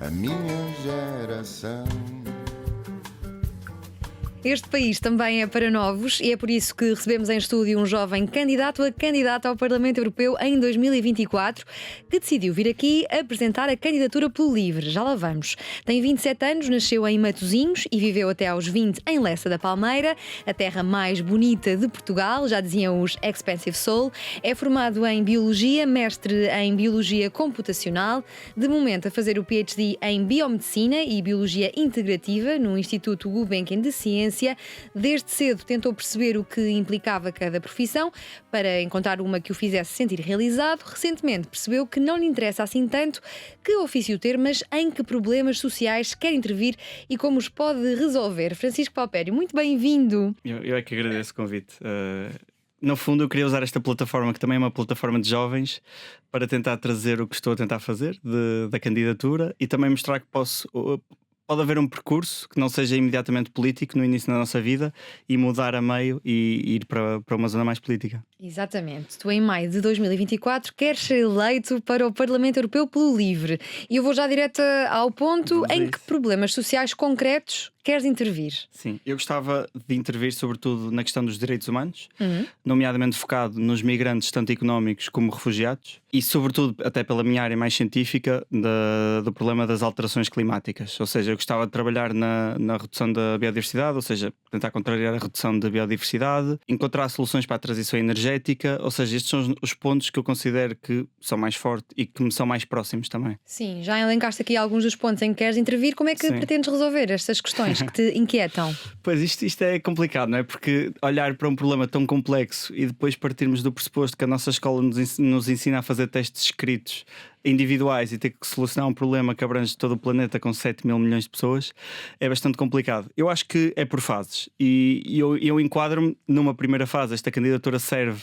a minha geração. Este país também é para novos e é por isso que recebemos em estúdio um jovem candidato a candidato ao Parlamento Europeu em 2024, que decidiu vir aqui apresentar a candidatura pelo LIVRE. Já lá vamos. Tem 27 anos, nasceu em Matosinhos e viveu até aos 20 em Lessa da Palmeira, a terra mais bonita de Portugal, já diziam os Expensive Soul. É formado em Biologia, mestre em Biologia Computacional, de momento a fazer o PhD em Biomedicina e Biologia Integrativa no Instituto Gulbenkian de Ciência. Desde cedo tentou perceber o que implicava cada profissão para encontrar uma que o fizesse sentir realizado. Recentemente percebeu que não lhe interessa assim tanto que ofício ter, mas em que problemas sociais quer intervir e como os pode resolver. Francisco Paupério, muito bem-vindo. Eu é que agradeço o convite. No fundo, eu queria usar esta plataforma, que também é uma plataforma de jovens, para tentar trazer o que estou a tentar fazer da candidatura e também mostrar que pode haver um percurso que não seja imediatamente político no início da nossa vida e mudar a meio e ir para uma zona mais política. Exatamente. Tu, em maio de 2024, queres ser eleito para o Parlamento Europeu pelo LIVRE. E eu vou já direto ao ponto. Em que problemas sociais concretos queres intervir? Sim, eu gostava de intervir sobretudo na questão dos direitos humanos, nomeadamente focado nos migrantes, tanto económicos como refugiados, e sobretudo, até pela minha área mais científica, do problema das alterações climáticas. Ou seja, eu gostava de trabalhar na redução da biodiversidade, ou seja, tentar contrariar a redução da biodiversidade, encontrar soluções para a transição energética, ou seja, estes são os pontos que eu considero que são mais fortes e que me são mais próximos também. Sim, já elencaste aqui alguns dos pontos em que queres intervir. Como é que pretendes resolver estas questões que te inquietam? Pois isto é complicado, não é? Porque olhar para um problema tão complexo e depois partirmos do pressuposto que a nossa escola nos ensina a fazer testes escritos individuais e ter que solucionar um problema que abrange todo o planeta com 7 mil milhões de pessoas é bastante complicado. Eu acho que é por fases e eu enquadro-me numa primeira fase. Esta candidatura serve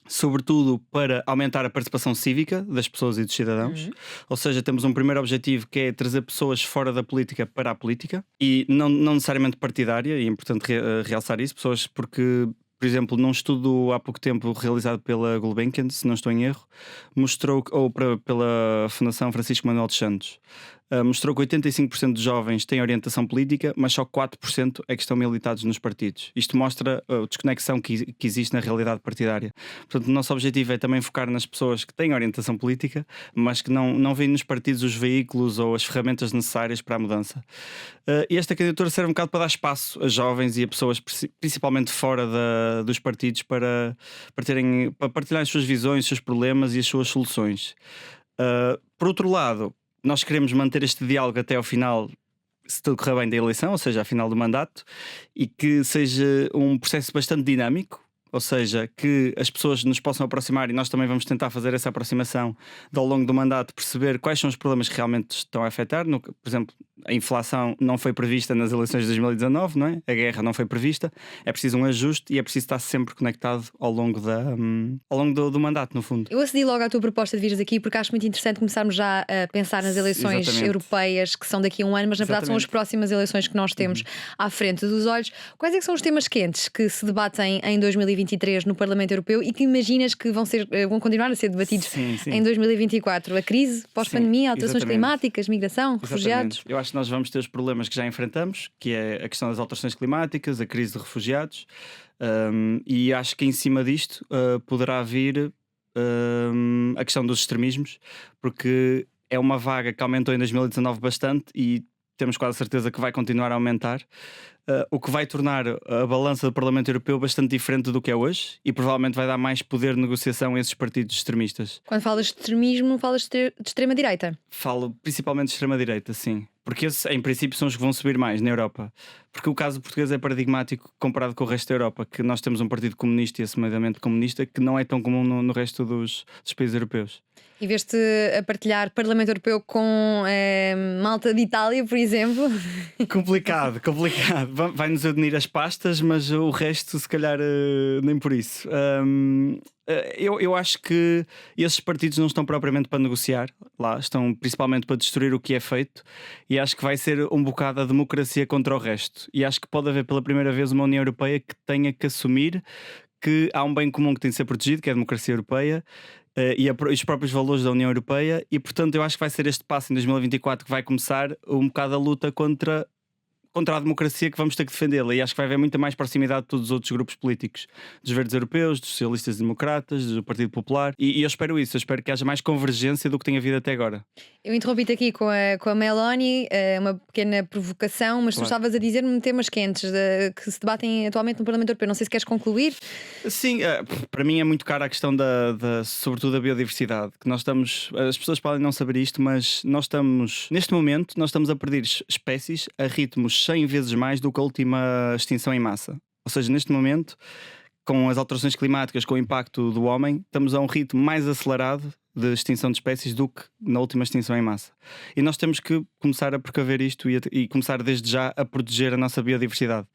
sobretudo para aumentar a participação cívica das pessoas e dos cidadãos. Ou seja, temos um primeiro objetivo que é trazer pessoas fora da política para a política e não necessariamente partidária, e é importante realçar isso, pessoas porque... Por exemplo, num estudo há pouco tempo realizado pela Gulbenkian, se não estou em erro, mostrou, pela Fundação Francisco Manuel dos Santos, mostrou que 85% dos jovens têm orientação política, mas só 4% é que estão militados nos partidos. Isto mostra a desconexão que existe na realidade partidária. Portanto, o nosso objetivo é também focar nas pessoas que têm orientação política, mas que não veem nos partidos os veículos ou as ferramentas necessárias para a mudança. E esta candidatura serve um bocado para dar espaço a jovens e a pessoas, principalmente fora dos partidos, para partilhar as suas visões, os seus problemas e as suas soluções. Por outro lado, nós queremos manter este diálogo até ao final, se tudo correr bem, da eleição, ou seja, ao final do mandato, e que seja um processo bastante dinâmico, ou seja, que as pessoas nos possam aproximar e nós também vamos tentar fazer essa aproximação ao longo do mandato, perceber quais são os problemas que realmente estão a afetar. Por exemplo, a inflação não foi prevista nas eleições de 2019, não é? A guerra não foi prevista, é preciso um ajuste e é preciso estar sempre conectado ao longo do mandato, no fundo. Eu acedi logo à tua proposta de vires aqui porque acho muito interessante começarmos já a pensar nas eleições europeias que são daqui a um ano, mas na verdade são as próximas eleições que nós temos à frente dos olhos. Quais é que são os temas quentes que se debatem em 2023 no Parlamento Europeu e que imaginas que vão continuar a ser debatidos em 2024? A crise pós-pandemia, alterações climáticas, migração, refugiados? Eu acho que nós vamos ter os problemas que já enfrentamos, que é a questão das alterações climáticas, a crise de refugiados, e acho que em cima disto poderá vir a questão dos extremismos, porque é uma vaga que aumentou em 2019 bastante e temos quase certeza que vai continuar a aumentar, o que vai tornar a balança do Parlamento Europeu bastante diferente do que é hoje e provavelmente vai dar mais poder de negociação a esses partidos extremistas. Quando falas de extremismo, falas de extrema-direita? Falo principalmente de extrema-direita, sim. Porque esses, em princípio, são os que vão subir mais na Europa. Porque o caso português é paradigmático comparado com o resto da Europa, que nós temos um partido comunista e assumidamente comunista que não é tão comum no resto dos países europeus. E veste a partilhar Parlamento Europeu com malta de Itália, por exemplo? Complicado. Vai-nos unir as pastas, mas o resto, se calhar, nem por isso. Eu acho que esses partidos não estão propriamente para negociar, lá estão principalmente para destruir o que é feito, e acho que vai ser um bocado a democracia contra o resto. E acho que pode haver pela primeira vez uma União Europeia que tenha que assumir que há um bem comum que tem de ser protegido, que é a democracia europeia. E os próprios valores da União Europeia, e portanto eu acho que vai ser este passo em 2024 que vai começar um bocado a luta contra a democracia, que vamos ter que defendê-la, e acho que vai haver muita mais proximidade de todos os outros grupos políticos, dos verdes europeus, dos socialistas e democratas, do Partido Popular, e eu espero isso, eu espero que haja mais convergência do que tem havido até agora. Eu interrompi-te aqui com a Meloni, uma pequena provocação, mas tu Claro. estavas a dizer-me temas quentes que se debatem atualmente no Parlamento Europeu. Não sei se queres concluir. Sim, para mim é muito cara a questão sobretudo da biodiversidade, que nós estamos, as pessoas podem não saber isto, mas neste momento nós estamos a perder espécies a ritmos 100 vezes mais do que a última extinção em massa. Ou seja, neste momento, com as alterações climáticas, com o impacto do homem, estamos a um ritmo mais acelerado de extinção de espécies do que na última extinção em massa. E nós temos que começar a precaver isto e começar desde já a proteger a nossa biodiversidade.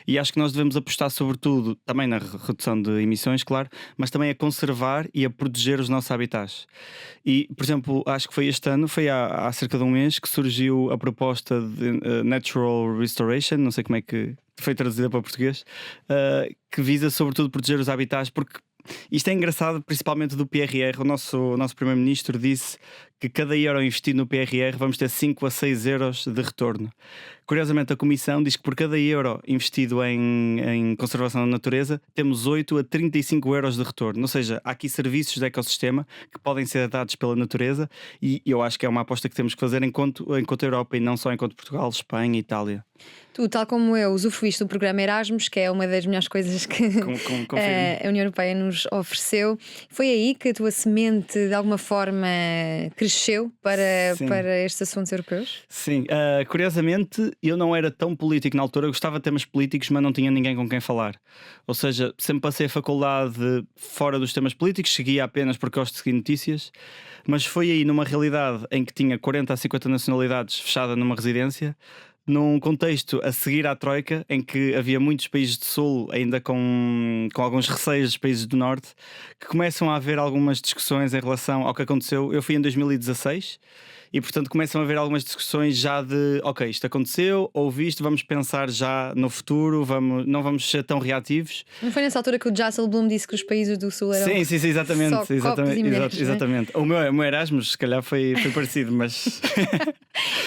E acho que nós devemos apostar sobretudo também na redução de emissões, claro, mas também a conservar e a proteger os nossos habitats. E, por exemplo, acho que foi este ano, foi há cerca de um mês, que surgiu a proposta de Natural Restoration, não sei como é que foi traduzida para português, que visa sobretudo proteger os habitats, porque isto é engraçado, principalmente do PRR. O nosso Primeiro-Ministro disse que cada euro investido no PRR vamos ter 5 a 6 euros de retorno. Curiosamente, a Comissão diz que por cada euro investido em conservação da natureza temos 8 a 35 euros de retorno. Ou seja, há aqui serviços de ecossistema que podem ser dados pela natureza, e eu acho que é uma aposta que temos que fazer enquanto Europa, e não só enquanto Portugal, Espanha e Itália. Tu, tal como eu, usufruíste do programa Erasmus, que é uma das melhores coisas que Confirmo. a União Europeia nos ofereceu. Foi aí que a tua semente, de alguma forma, cresceu para estes assuntos europeus? Sim, curiosamente eu não era tão político na altura, eu gostava de temas políticos, mas não tinha ninguém com quem falar. Ou seja, sempre passei a faculdade fora dos temas políticos, seguia apenas porque gosto de seguir notícias, mas foi aí numa realidade em que tinha 40 a 50 nacionalidades fechada numa residência, num contexto a seguir à Troika, em que havia muitos países do Sul ainda com alguns receios dos países do Norte, que começam a haver algumas discussões em relação ao que aconteceu. Eu fui em 2016 e, portanto, começam a haver algumas discussões já de ok, isto aconteceu, ouvi isto, vamos pensar já no futuro, não vamos ser tão reativos. Não foi nessa altura que o Jasselblum disse que os países do Sul eram Sim, exatamente, só copos e mulheres, exatamente. O meu Erasmus, se calhar, foi parecido, mas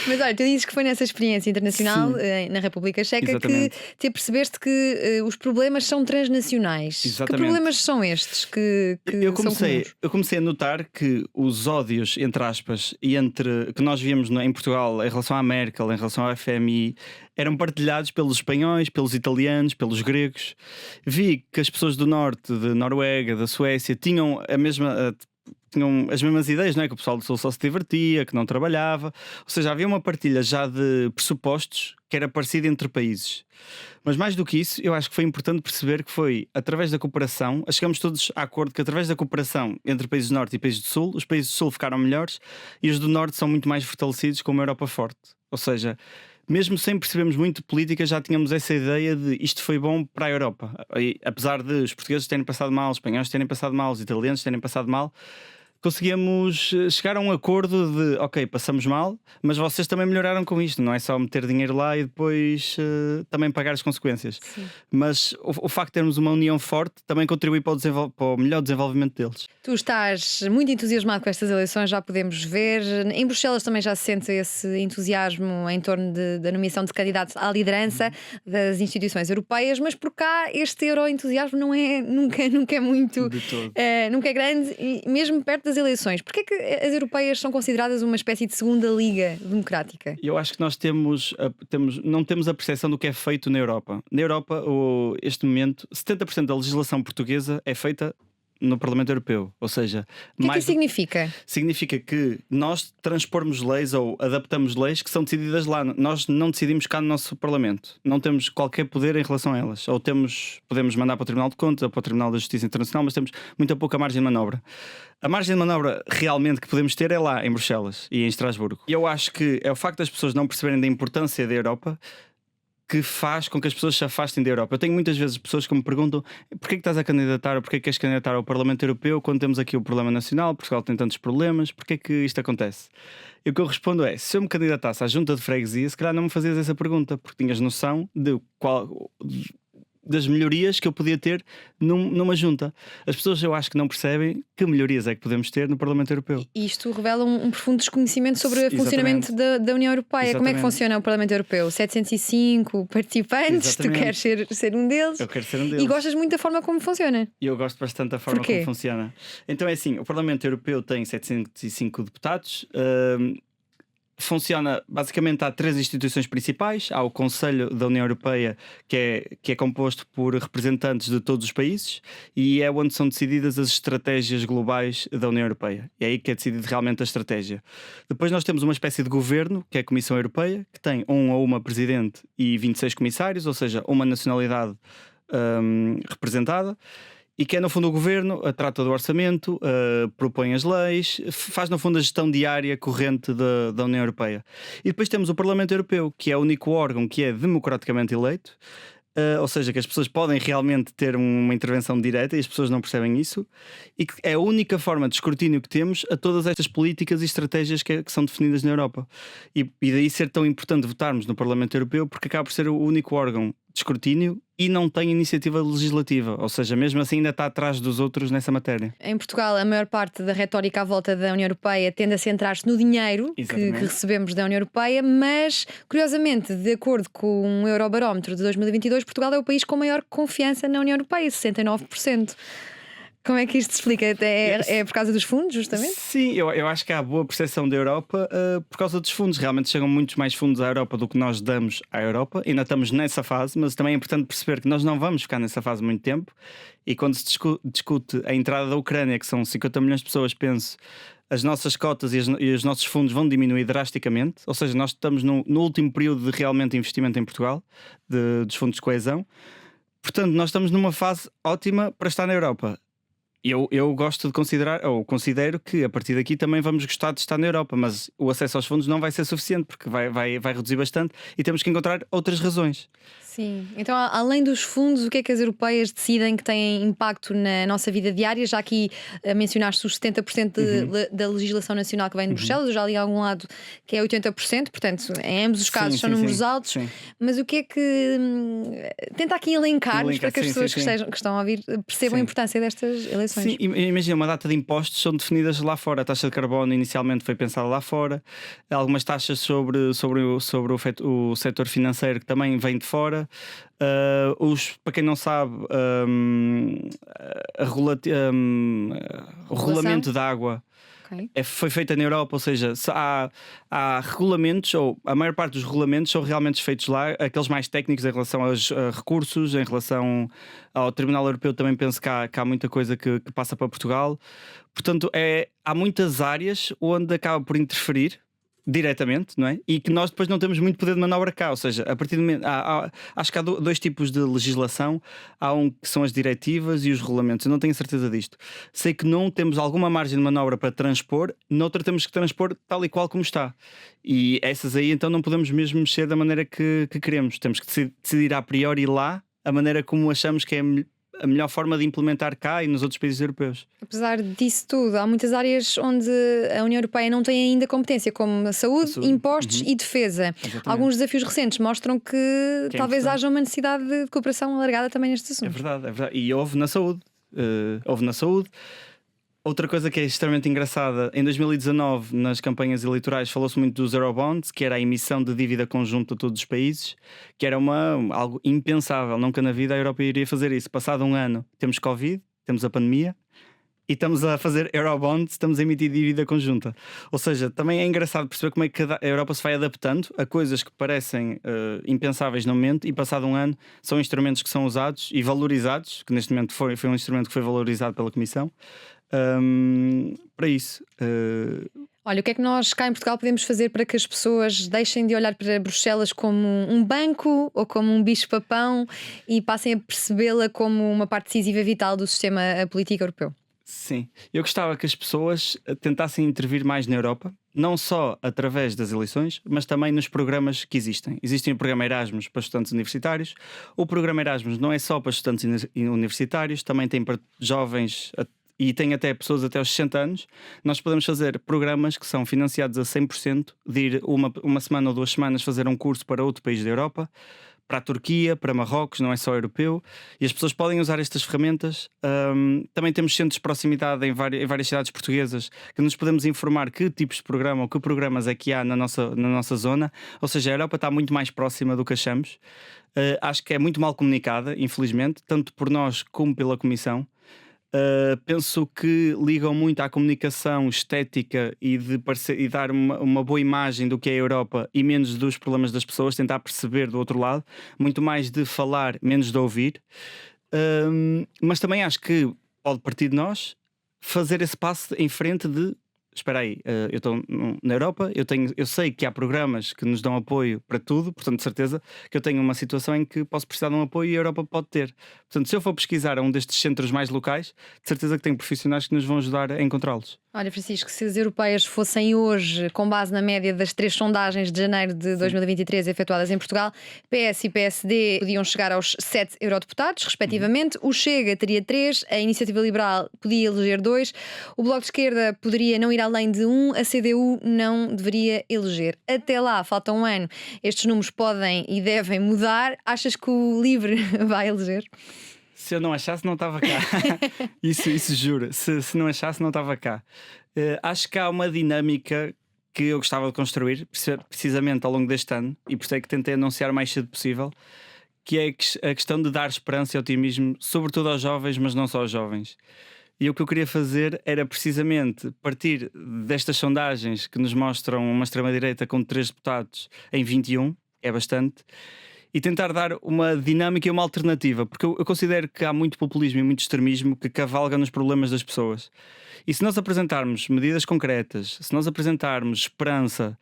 Mas olha, tu dizes que foi nessa experiência internacional na República Checa Exatamente. que te percebeste que os problemas são transnacionais. Exatamente. Que problemas são estes que eu são comuns? comecei a notar que os ódios, entre aspas, que nós víamos em Portugal em relação à Merkel, em relação ao FMI, eram partilhados pelos espanhóis, pelos italianos, pelos gregos. Vi que as pessoas do norte, de Noruega, da Suécia, tinham as mesmas ideias, não é? Que o pessoal do Sul só se divertia, que não trabalhava. Ou seja, havia uma partilha já de pressupostos que era parecida entre países. Mas mais do que isso, eu acho que foi importante perceber que foi através da cooperação, chegamos todos a acordo que através da cooperação entre países do Norte e países do Sul, os países do Sul ficaram melhores e os do Norte são muito mais fortalecidos com uma Europa forte. Ou seja, mesmo sem percebermos muito de política, já tínhamos essa ideia de isto foi bom para a Europa. E, apesar de os portugueses terem passado mal, os espanhóis terem passado mal, os italianos terem passado mal, conseguíamos chegar a um acordo de ok, passamos mal, mas vocês também melhoraram com isto. Não é só meter dinheiro lá e depois também pagar as consequências. Sim. Mas o facto de termos uma união forte também contribui para o melhor desenvolvimento deles. Tu estás muito entusiasmado com estas eleições, já podemos ver. Em Bruxelas também já se sente esse entusiasmo em torno da nomeação de candidatos à liderança das instituições europeias, mas por cá este euroentusiasmo nunca é muito, De todo. nunca é grande, e mesmo perto das eleições. Porquê é que as europeias são consideradas uma espécie de segunda liga democrática? Eu acho que nós não temos a percepção do que é feito na Europa. Na Europa, este momento, 70% da legislação portuguesa é feita no Parlamento Europeu. Ou seja, O que é que isso significa? significa que nós transpormos leis ou adaptamos leis que são decididas lá. Nós não decidimos cá no nosso Parlamento. Não temos qualquer poder em relação a elas. Ou podemos mandar para o Tribunal de Contas ou para o Tribunal da Justiça Internacional, mas temos muito pouca margem de manobra. A margem de manobra realmente que podemos ter é lá, em Bruxelas e em Estrasburgo. E eu acho que é o facto das pessoas não perceberem da importância da Europa que faz com que as pessoas se afastem da Europa. Eu tenho muitas vezes pessoas que me perguntam porquê que estás a candidatar ou porquê que queres candidatar ao Parlamento Europeu quando temos aqui o problema nacional, Portugal tem tantos problemas, porquê que isto acontece? E o que eu respondo é, se eu me candidatasse à junta de freguesia, se calhar não me fazias essa pergunta, porque tinhas noção de das melhorias que eu podia ter numa junta. As pessoas, eu acho que não percebem que melhorias é que podemos ter no Parlamento Europeu. E isto revela um profundo desconhecimento sobre o Exatamente. funcionamento da União Europeia. Como é que Exatamente. funciona o Parlamento Europeu? 705 participantes, Exatamente. tu queres ser um deles. Eu quero ser um deles. E gostas muito da forma como funciona. E eu gosto bastante da forma Porquê? como funciona. Então é assim, o Parlamento Europeu tem 705 deputados. Funciona, basicamente há 3 instituições principais. Há o Conselho da União Europeia, que é composto por representantes de todos os países, e é onde são decididas as estratégias globais da União Europeia. É aí que é decidida realmente a estratégia. Depois nós temos uma espécie de governo, que é a Comissão Europeia, que tem um ou uma presidente e 26 comissários, ou seja, uma nacionalidade representada, e que é no fundo o governo, trata do orçamento, propõe as leis, faz no fundo a gestão diária corrente da União Europeia. E depois temos o Parlamento Europeu, que é o único órgão que é democraticamente eleito, ou seja, que as pessoas podem realmente ter uma intervenção direta, e as pessoas não percebem isso, e que é a única forma de escrutínio que temos a todas estas políticas e estratégias que são definidas na Europa. E daí ser tão importante votarmos no Parlamento Europeu, porque acaba por ser o único órgão de escrutínio e não tem iniciativa legislativa, ou seja, mesmo assim ainda está atrás dos outros nessa matéria. Em Portugal, a maior parte da retórica à volta da União Europeia tende a centrar-se no dinheiro que Exatamente. recebemos da União Europeia, mas, curiosamente, de acordo com o Eurobarómetro de 2022, Portugal é o país com maior confiança na União Europeia, 69%. Como é que isto se explica? É por causa dos fundos, justamente? Sim, eu acho que há boa percepção da Europa por causa dos fundos. Realmente chegam muitos mais fundos à Europa do que nós damos à Europa. Ainda estamos nessa fase, mas também é importante perceber que nós não vamos ficar nessa fase muito tempo. E quando se discute a entrada da Ucrânia, que são 50 milhões de pessoas, penso, as nossas cotas e os nossos fundos vão diminuir drasticamente. Ou seja, nós estamos no último período de realmente investimento em Portugal, dos fundos de coesão. Portanto, nós estamos numa fase ótima para estar na Europa. Eu gosto de considerar, ou considero que a partir daqui também vamos gostar de estar na Europa, mas o acesso aos fundos não vai ser suficiente, porque vai reduzir bastante e temos que encontrar outras razões. Sim, então além dos fundos, o que é que as europeias decidem que têm impacto na nossa vida diária? Já aqui mencionaste os 70% da legislação nacional que vem de Bruxelas, eu já li a algum lado que é 80%, portanto em ambos os casos são números altos, mas o que é que tenta aqui elencar-nos para que as pessoas que estão a ouvir percebam a importância destas eleições? Sim, imagina, uma data de impostos são definidas lá fora. A taxa de carbono inicialmente foi pensada lá fora, algumas taxas sobre o setor financeiro que também vem de fora. Para quem não sabe, o regulamento da água foi feita na Europa, ou seja, há regulamentos, ou a maior parte dos regulamentos são realmente feitos lá, aqueles mais técnicos em relação aos recursos, em relação ao Tribunal Europeu. Também penso que há muita coisa que passa para Portugal. Portanto, há muitas áreas onde acaba por interferir diretamente, não é? E que nós depois não temos muito poder de manobra cá. Ou seja, a partir do momento, acho que há 2 tipos de legislação. Há um que são as diretivas e os regulamentos. Eu não tenho certeza disto. Sei que não temos alguma margem de manobra para transpor, noutra temos que transpor tal e qual como está. E essas aí então não podemos mesmo mexer da maneira que queremos. Temos que decidir a priori lá a maneira como achamos que é a melhor forma de implementar cá e nos outros países europeus. Apesar disso tudo, há muitas áreas onde a União Europeia não tem ainda competência, como a saúde, impostos e defesa. Exatamente. Alguns desafios recentes mostram que talvez haja uma necessidade de cooperação alargada também nestes assuntos. É verdade. E houve na saúde. Outra coisa que é extremamente engraçada, em 2019, nas campanhas eleitorais, falou-se muito dos Eurobonds, que era a emissão de dívida conjunta a todos os países, que era algo impensável. Nunca na vida a Europa iria fazer isso. Passado um ano, temos Covid, temos a pandemia, e estamos a fazer Eurobonds, estamos a emitir dívida conjunta. Ou seja, também é engraçado perceber como é que a Europa se vai adaptando a coisas que parecem impensáveis no momento, e passado um ano são instrumentos que são usados e valorizados, que neste momento foi um instrumento que foi valorizado pela Comissão. Para isso. Olha, o que é que nós cá em Portugal podemos fazer para que as pessoas deixem de olhar para Bruxelas como um banco ou como um bicho-papão e passem a percebê-la como uma parte decisiva e vital do sistema político europeu? Sim, eu gostava que as pessoas tentassem intervir mais na Europa, não só através das eleições, mas também nos programas que existem. Existe o programa Erasmus para estudantes universitários. O programa Erasmus não é só para estudantes universitários, também tem para jovens e tem até pessoas até aos 60 anos. Nós podemos fazer programas que são financiados a 100%, de ir uma semana ou 2 semanas fazer um curso para outro país da Europa, para a Turquia, para Marrocos, não é só europeu, e as pessoas podem usar estas ferramentas. Também temos centros de proximidade em várias cidades portuguesas que nos podemos informar que tipos de programa ou que programas é que há na nossa zona. Ou seja, a Europa está muito mais próxima do que achamos. Acho que é muito mal comunicada, infelizmente, tanto por nós como pela Comissão. Penso que ligam muito à comunicação estética e e dar uma boa imagem do que é a Europa e menos dos problemas das pessoas, tentar perceber do outro lado, muito mais de falar, menos de ouvir. Mas também acho que pode partir de nós fazer esse passo em frente de: espera aí, eu estou na Europa, eu sei que há programas que nos dão apoio para tudo, portanto, de certeza que eu tenho uma situação em que posso precisar de um apoio e a Europa pode ter. Portanto, se eu for pesquisar a um destes centros mais locais, de certeza que tenho profissionais que nos vão ajudar a encontrá-los. Olha, Francisco, se as europeias fossem hoje, com base na média das 3 sondagens de janeiro de 2023 efetuadas em Portugal, PS e PSD podiam chegar aos 7 eurodeputados, respectivamente. O Chega teria 3, a Iniciativa Liberal podia eleger 2, o Bloco de Esquerda poderia não ir além de 1, a CDU não deveria eleger. Até lá, falta um ano. Estes números podem e devem mudar. Achas que o LIVRE vai eleger? Se eu não achasse, não estava cá. Isso juro. Se não achasse, não estava cá. Acho que há uma dinâmica que eu gostava de construir, precisamente ao longo deste ano, e por isso é que tentei anunciar o mais cedo possível, que é a questão de dar esperança e otimismo, sobretudo aos jovens, mas não só aos jovens. E o que eu queria fazer era precisamente partir destas sondagens que nos mostram uma extrema-direita com 3 deputados em 21, é bastante, e tentar dar uma dinâmica e uma alternativa, porque eu considero que há muito populismo e muito extremismo que cavalga nos problemas das pessoas. E se nós apresentarmos medidas concretas, se nós apresentarmos esperança,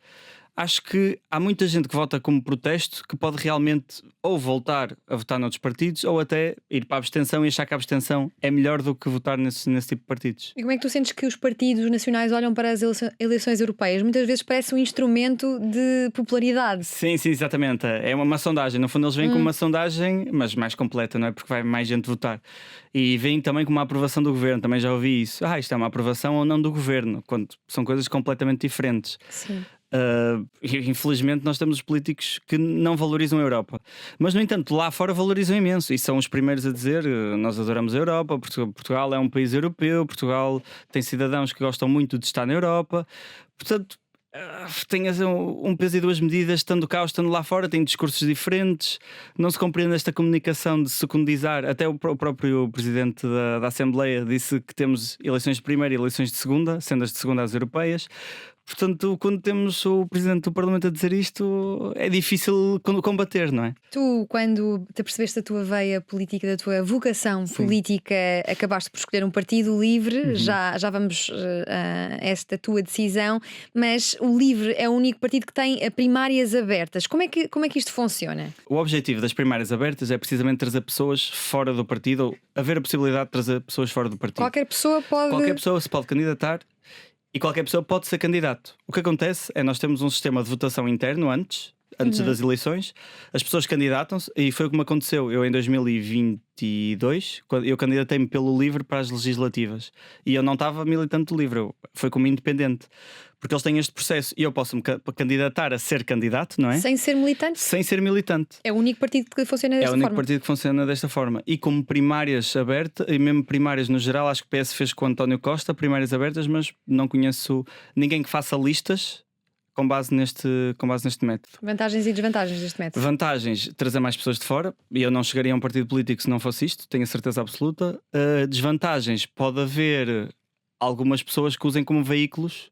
acho que há muita gente que vota como protesto que pode realmente ou voltar a votar noutros partidos ou até ir para a abstenção e achar que a abstenção é melhor do que votar nesse tipo de partidos. E como é que tu sentes que os partidos nacionais olham para as eleições europeias? Muitas vezes parece um instrumento de popularidade. Sim, exatamente. É uma sondagem. No fundo eles vêm com uma sondagem, mas mais completa, não é? Porque vai mais gente votar. E vêm também com uma aprovação do governo. Também já ouvi isso. Isto é uma aprovação ou não do governo, quando são coisas completamente diferentes. Sim. Infelizmente nós temos os políticos que não valorizam a Europa, mas no entanto lá fora valorizam imenso e são os primeiros a dizer: nós adoramos a Europa, Portugal é um país europeu, Portugal tem cidadãos que gostam muito de estar na Europa. Portanto, tem um peso e duas medidas, estando cá ou estando lá fora, tem discursos diferentes, não se compreende esta comunicação de secundizar. Até o próprio presidente da Assembleia disse que temos eleições de primeira e eleições de segunda, sendo as de segunda as europeias. Portanto, quando temos o Presidente do Parlamento a dizer isto, é difícil combater, não é? Tu, quando te percebeste da tua veia política, da tua vocação política, acabaste por escolher um partido, o LIVRE. Já vamos a esta tua decisão, mas o LIVRE é o único partido que tem primárias abertas. Como é que isto funciona? O objetivo das primárias abertas é precisamente trazer pessoas fora do partido, ou haver a possibilidade de trazer pessoas fora do partido. Qualquer pessoa se pode candidatar. E qualquer pessoa pode ser candidato. O que acontece é nós temos um sistema de votação interno antes das eleições. As pessoas candidatam-se e foi o que me aconteceu. Eu em 2022, eu candidatei-me pelo LIVRE para as legislativas e eu não estava militante do LIVRE, foi como independente. Porque eles têm este processo e eu posso me candidatar a ser candidato, não é? Sem ser militante? Sem ser militante. É o único partido que funciona desta forma? É o único partido que funciona desta forma. E como primárias abertas, e mesmo primárias no geral, acho que o PS fez com o António Costa, primárias abertas, mas não conheço ninguém que faça listas com base neste método. Vantagens e desvantagens deste método? Vantagens, trazer mais pessoas de fora. E eu não chegaria a um partido político se não fosse isto, tenho a certeza absoluta. Desvantagens, pode haver algumas pessoas que usem como veículos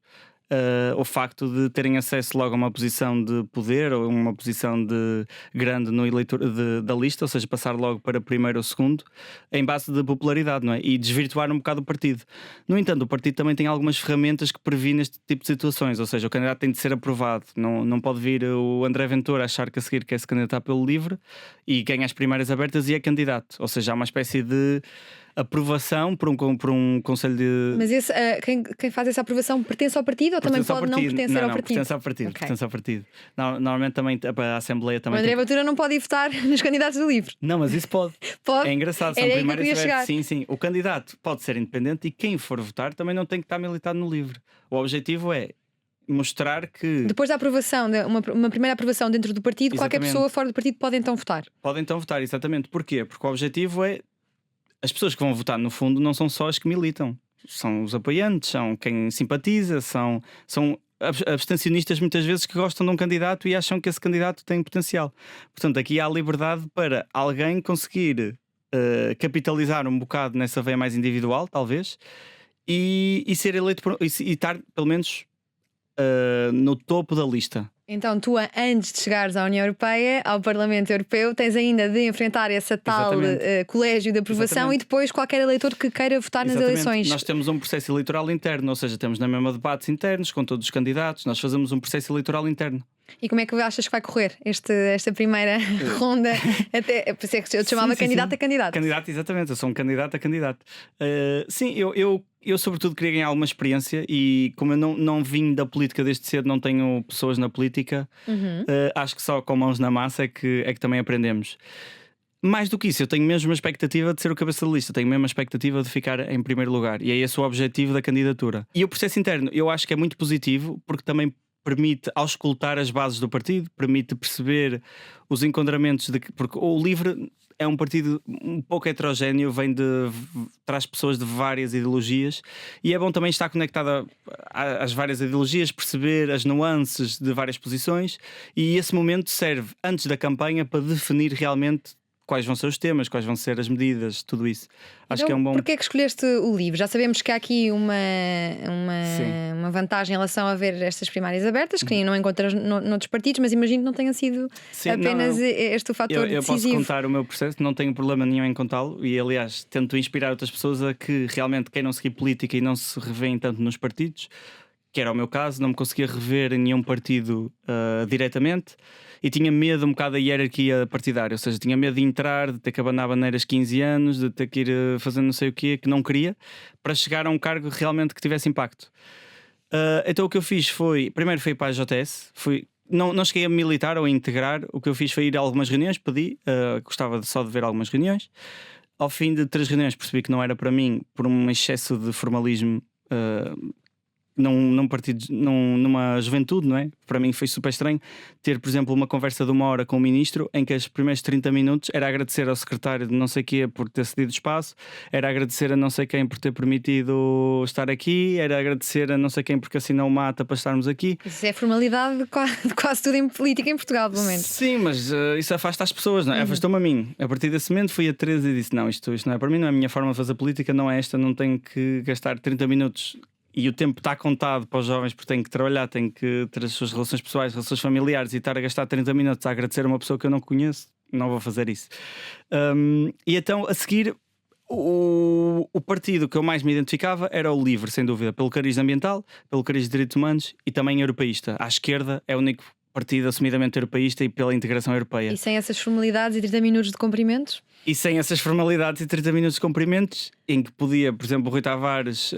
o facto de terem acesso logo a uma posição de poder ou uma posição de grande no eleitor da lista, ou seja, passar logo para primeiro ou segundo em base de popularidade, não é? E desvirtuar um bocado o partido. No entanto, o partido também tem algumas ferramentas que previnem este tipo de situações, ou seja, o candidato tem de ser aprovado, não pode vir o André Ventura achar que a seguir quer se candidatar pelo LIVRE e ganha as primárias abertas e é candidato, ou seja, há uma espécie de aprovação por um conselho de... Mas quem faz essa aprovação pertence ao partido ou também pode não pertencer ao partido? Pertence ao partido, okay. Pertence ao partido. Normalmente também a Assembleia também... O André Ventura não pode ir votar nos candidatos do LIVRE. Não, mas isso pode. Pode? É engraçado, são primárias abertas. Sim. O candidato pode ser independente e quem for votar também não tem que estar militado no LIVRE. O objetivo é mostrar que Depois da aprovação, uma primeira aprovação dentro do partido, qualquer Exatamente. pessoa fora do partido pode então votar. podem então votar. Exatamente. Porquê? Porque o objetivo é as pessoas que vão votar, no fundo, não são só as que militam, são os apoiantes, são quem simpatiza, são abstencionistas muitas vezes que gostam de um candidato e acham que esse candidato tem potencial. Portanto, aqui há liberdade para alguém conseguir capitalizar um bocado nessa veia mais individual, talvez, e ser eleito e estar pelo menos no topo da lista. Então tu, antes de chegares à União Europeia, ao Parlamento Europeu, tens ainda de enfrentar essa tal Exatamente. colégio de aprovação. Exatamente. E depois qualquer eleitor que queira votar nas Exatamente. eleições. Nós temos um processo eleitoral interno, ou seja, temos na mesma debates internos com todos os candidatos, nós fazemos um processo eleitoral interno. E como é que achas que vai correr esta primeira ronda? Até, por isso é que eu te chamava candidato a candidato. Candidato, exatamente, eu sou um candidato a candidato. Sim, eu sobretudo queria ganhar alguma experiência e como eu não vim da política desde cedo, não tenho pessoas na política, acho que só com mãos na massa é que também aprendemos. Mais do que isso, eu tenho mesmo a expectativa de ser o cabeça de lista, tenho mesmo a expectativa de ficar em primeiro lugar e é esse o objetivo da candidatura. E o processo interno eu acho que é muito positivo porque também permite auscultar as bases do partido, permite perceber os enquadramentos porque o LIVRE é um partido um pouco heterogéneo, traz pessoas de várias ideologias e é bom também estar conectado às várias ideologias, perceber as nuances de várias posições e esse momento serve antes da campanha para definir realmente quais vão ser os temas, quais vão ser as medidas, tudo isso. Acho que é um bom. Porquê é que escolheste o LIVRE? Já sabemos que há aqui uma vantagem em relação a ver estas primárias abertas, que não encontras noutros partidos, mas imagino que não tenha sido apenas este o fator eu decisivo. posso contar o meu processo, não tenho problema nenhum em contá-lo e, aliás, tento inspirar outras pessoas a que realmente queiram seguir política e não se revêem tanto nos partidos, que era o meu caso, não me conseguia rever em nenhum partido diretamente. E tinha medo um bocado da hierarquia partidária, ou seja, tinha medo de entrar, de ter que abanar bandeiras 15 anos, de ter que ir fazendo não sei o quê, que não queria, para chegar a um cargo realmente que tivesse impacto. Então o que eu fiz primeiro fui para a JS, não cheguei a militar ou a integrar, o que eu fiz foi ir a algumas reuniões, pedi, gostava só de ver algumas reuniões. Ao fim de 3 reuniões percebi que não era para mim, por um excesso de formalismo numa juventude, não é? Para mim foi super estranho ter, por exemplo, uma conversa de 1 hora com o ministro em que os primeiros 30 minutos era agradecer ao secretário de não sei quê por ter cedido espaço, era agradecer a não sei quem por ter permitido estar aqui, era agradecer a não sei quem porque assinou uma ata para estarmos aqui. Isso é formalidade de quase tudo em política em Portugal, pelo menos. Sim, mas isso afasta as pessoas, não é? Afastou-me a mim. A partir desse momento fui a Teresa e disse: não, isto não é para mim, não é a minha forma de fazer política, não é esta, não tenho que gastar 30 minutos. E o tempo está contado para os jovens porque têm que trabalhar, têm que ter as suas relações pessoais, relações familiares e estar a gastar 30 minutos a agradecer a uma pessoa que eu não conheço, não vou fazer isso. E então a seguir o partido que eu mais me identificava era o LIVRE, sem dúvida, pelo cariz ambiental, pelo cariz de direitos humanos e também europeísta. À esquerda é o único partido assumidamente europeísta e pela integração europeia. E sem essas formalidades e 30 minutos de cumprimentos? E sem essas formalidades e 30 minutos de cumprimentos, em que podia, por exemplo, o Rui Tavares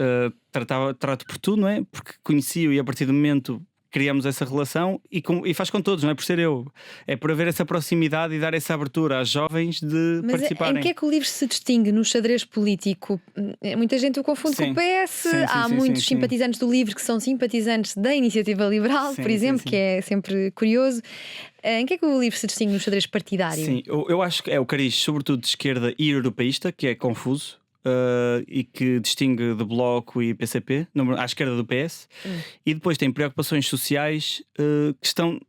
trato por tu, não é? Porque conheci-o e a partir do momento criamos essa relação e faz com todos, não é por ser eu. É por haver essa proximidade e dar essa abertura às jovens de participarem. Mas em que é que o LIVRE se distingue no xadrez político? Muita gente o confunde com o PS. Há muitos simpatizantes do LIVRE que são simpatizantes da Iniciativa Liberal, por exemplo, que é sempre curioso. Em que é que o LIVRE se distingue no xadrez partidário? Sim, eu acho que é o cariz sobretudo de esquerda e europeísta, que é confuso. E que distingue de Bloco e PCP à esquerda do PS. E depois tem preocupações sociais que estão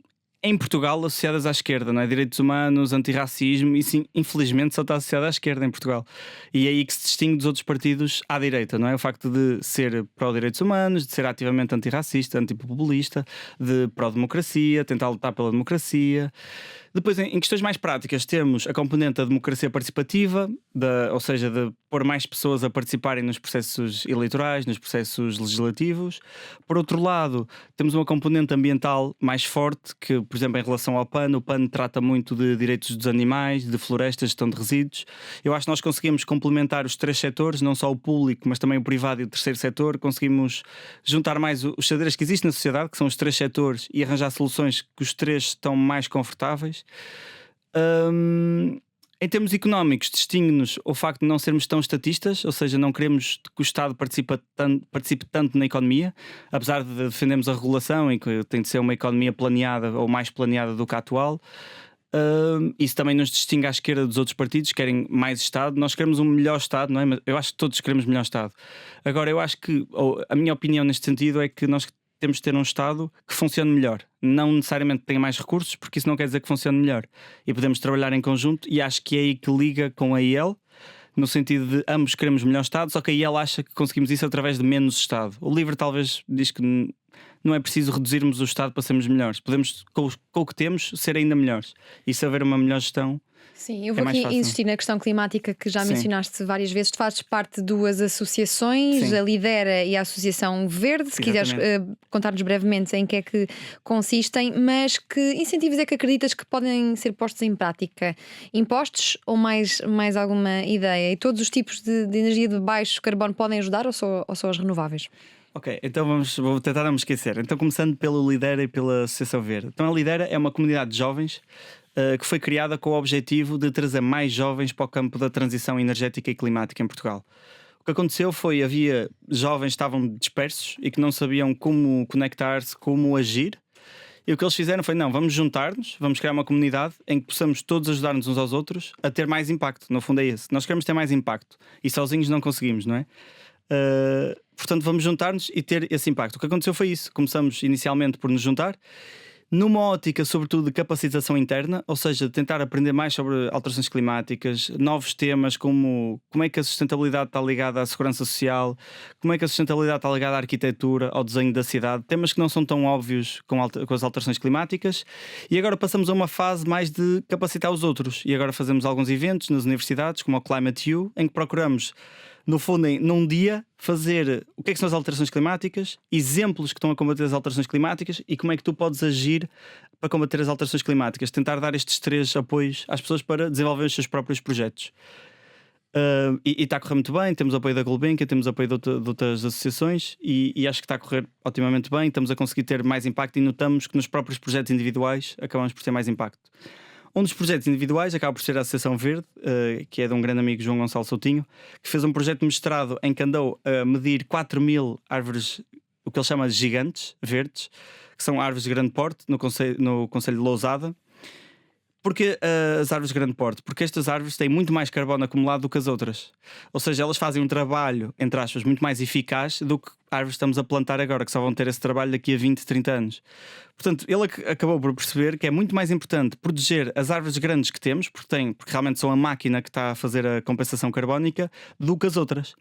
em Portugal associadas à esquerda, não é? Direitos humanos, antirracismo, e sim, infelizmente só está associado à esquerda em Portugal. E é aí que se distingue dos outros partidos à direita, não é? O facto de ser pró-direitos humanos, de ser ativamente antirracista, antipopulista, de pró-democracia, tentar lutar pela democracia. Depois, em questões mais práticas, temos a componente da democracia participativa, ou seja, de pôr mais pessoas a participarem nos processos eleitorais, nos processos legislativos. Por outro lado, temos uma componente ambiental mais forte, que, por exemplo, em relação ao PAN, o PAN trata muito de direitos dos animais, de florestas, gestão de resíduos. Eu acho que nós conseguimos complementar os 3 setores, não só o público, mas também o privado e o terceiro setor. Conseguimos juntar mais os xadrez que existem na sociedade, que são os 3 setores, e arranjar soluções que os 3 estão mais confortáveis. Em termos económicos, distingue-nos o facto de não sermos tão estatistas, ou seja, não queremos que o Estado participe tanto na economia, apesar de defendermos a regulação e que tem de ser uma economia planeada ou mais planeada do que a atual. Isso também nos distingue à esquerda dos outros partidos, que querem mais Estado. Nós queremos um melhor Estado, não é? Mas eu acho que todos queremos melhor Estado. Agora, eu acho que, a minha opinião neste sentido é que nós temos de ter um Estado que funcione melhor. Não necessariamente tenha mais recursos, porque isso não quer dizer que funcione melhor. E podemos trabalhar em conjunto, e acho que é aí que liga com a IEL, no sentido de ambos queremos melhor Estado, só que a IEL acha que conseguimos isso através de menos Estado. O LIVRE talvez diz que não é preciso reduzirmos o Estado para sermos melhores. Podemos, com o que temos, ser ainda melhores. E se haver uma melhor gestão. Sim, eu vou aqui insistir na questão climática que já mencionaste várias vezes. Tu fazes parte de duas associações, Sim. a Lidera e a Associação Verde. Se quiseres contar-nos brevemente em que é que consistem, mas que incentivos é que acreditas que podem ser postos em prática? Impostos ou mais alguma ideia? E todos os tipos de energia de baixo carbono podem ajudar ou só as renováveis? Ok, então vou tentar não me esquecer. Então, começando pelo Lidera e pela Associação Verde. Então, a Lidera é uma comunidade de jovens que foi criada com o objetivo de trazer mais jovens para o campo da transição energética e climática em Portugal. O que aconteceu foi, havia jovens que estavam dispersos e que não sabiam como conectar-se, como agir. E o que eles fizeram foi, não, vamos juntar-nos, vamos criar uma comunidade em que possamos todos ajudar-nos uns aos outros a ter mais impacto. No fundo é esse. Nós queremos ter mais impacto e sozinhos não conseguimos, não é? Portanto, vamos juntar-nos e ter esse impacto. O que aconteceu foi isso. Começamos inicialmente por nos juntar numa ótica, sobretudo, de capacitação interna, ou seja, tentar aprender mais sobre alterações climáticas, novos temas como é que a sustentabilidade está ligada à segurança social, como é que a sustentabilidade está ligada à arquitetura, ao desenho da cidade, temas que não são tão óbvios com as alterações climáticas. E agora passamos a uma fase mais de capacitar os outros. E agora fazemos alguns eventos nas universidades, como o Climate U, em que procuramos, no fundo, num dia, fazer o que são as alterações climáticas, exemplos que estão a combater as alterações climáticas e como é que tu podes agir para combater as alterações climáticas. Tentar dar estes 3 apoios às pessoas para desenvolver os seus próprios projetos. E está a correr muito bem. Temos apoio da Gulbenkian, temos apoio de outras associações e acho que está a correr otimamente bem. Estamos a conseguir ter mais impacto e notamos que nos próprios projetos individuais acabamos por ter mais impacto. Um dos projetos individuais acaba por ser a Associação Verde, que é de um grande amigo, João Gonçalo Soutinho, que fez um projeto de mestrado em que andou a medir 4.000 árvores, o que ele chama de gigantes verdes, que são árvores de grande porte, no Concelho de Lousada. Porquê as árvores de grande porte? Porque estas árvores têm muito mais carbono acumulado do que as outras. Ou seja, elas fazem um trabalho, entre aspas, muito mais eficaz do que árvores que estamos a plantar agora, que só vão ter esse trabalho daqui a 20, 30 anos. Portanto, ele acabou por perceber que é muito mais importante proteger as árvores grandes que temos, porque realmente são a máquina que está a fazer a compensação carbónica, do que as outras.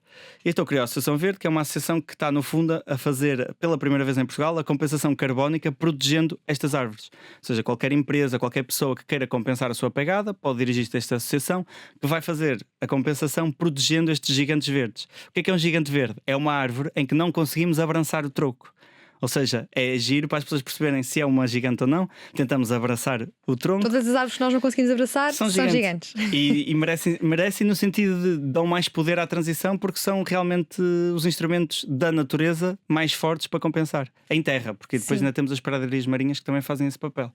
E então criou a Associação Verde, que é uma associação que está, no fundo, a fazer, pela primeira vez em Portugal, a compensação carbónica protegendo estas árvores. Ou seja, qualquer empresa, qualquer pessoa que queira compensar a sua pegada, pode dirigir-se a esta associação, que vai fazer a compensação protegendo estes gigantes verdes. O que é um gigante verde? É uma árvore em que não conseguimos abraçar o troco. Ou seja, é giro para as pessoas perceberem se é uma gigante ou não. Tentamos abraçar o tronco. Todas as árvores que nós não conseguimos abraçar são gigantes. E merecem no sentido de dão mais poder à transição, porque são realmente os instrumentos da natureza mais fortes para compensar. Em terra, porque depois ainda temos as pradarias marinhas que também fazem esse papel.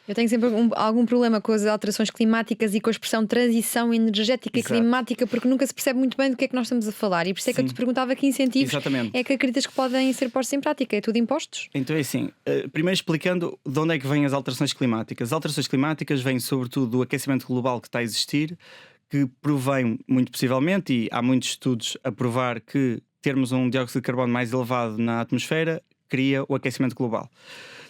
Eu tenho sempre algum problema com as alterações climáticas e com a expressão transição energética e climática, porque nunca se percebe muito bem do que é que nós estamos a falar. E por isso é que eu te perguntava que incentivos é que acreditas que podem ser postos em prática. É tudo impostos? Então é assim, primeiro explicando de onde é que vêm as alterações climáticas. As alterações climáticas vêm sobretudo do aquecimento global que está a existir, que provém muito possivelmente, e há muitos estudos a provar que termos um dióxido de carbono mais elevado na atmosfera cria o aquecimento global.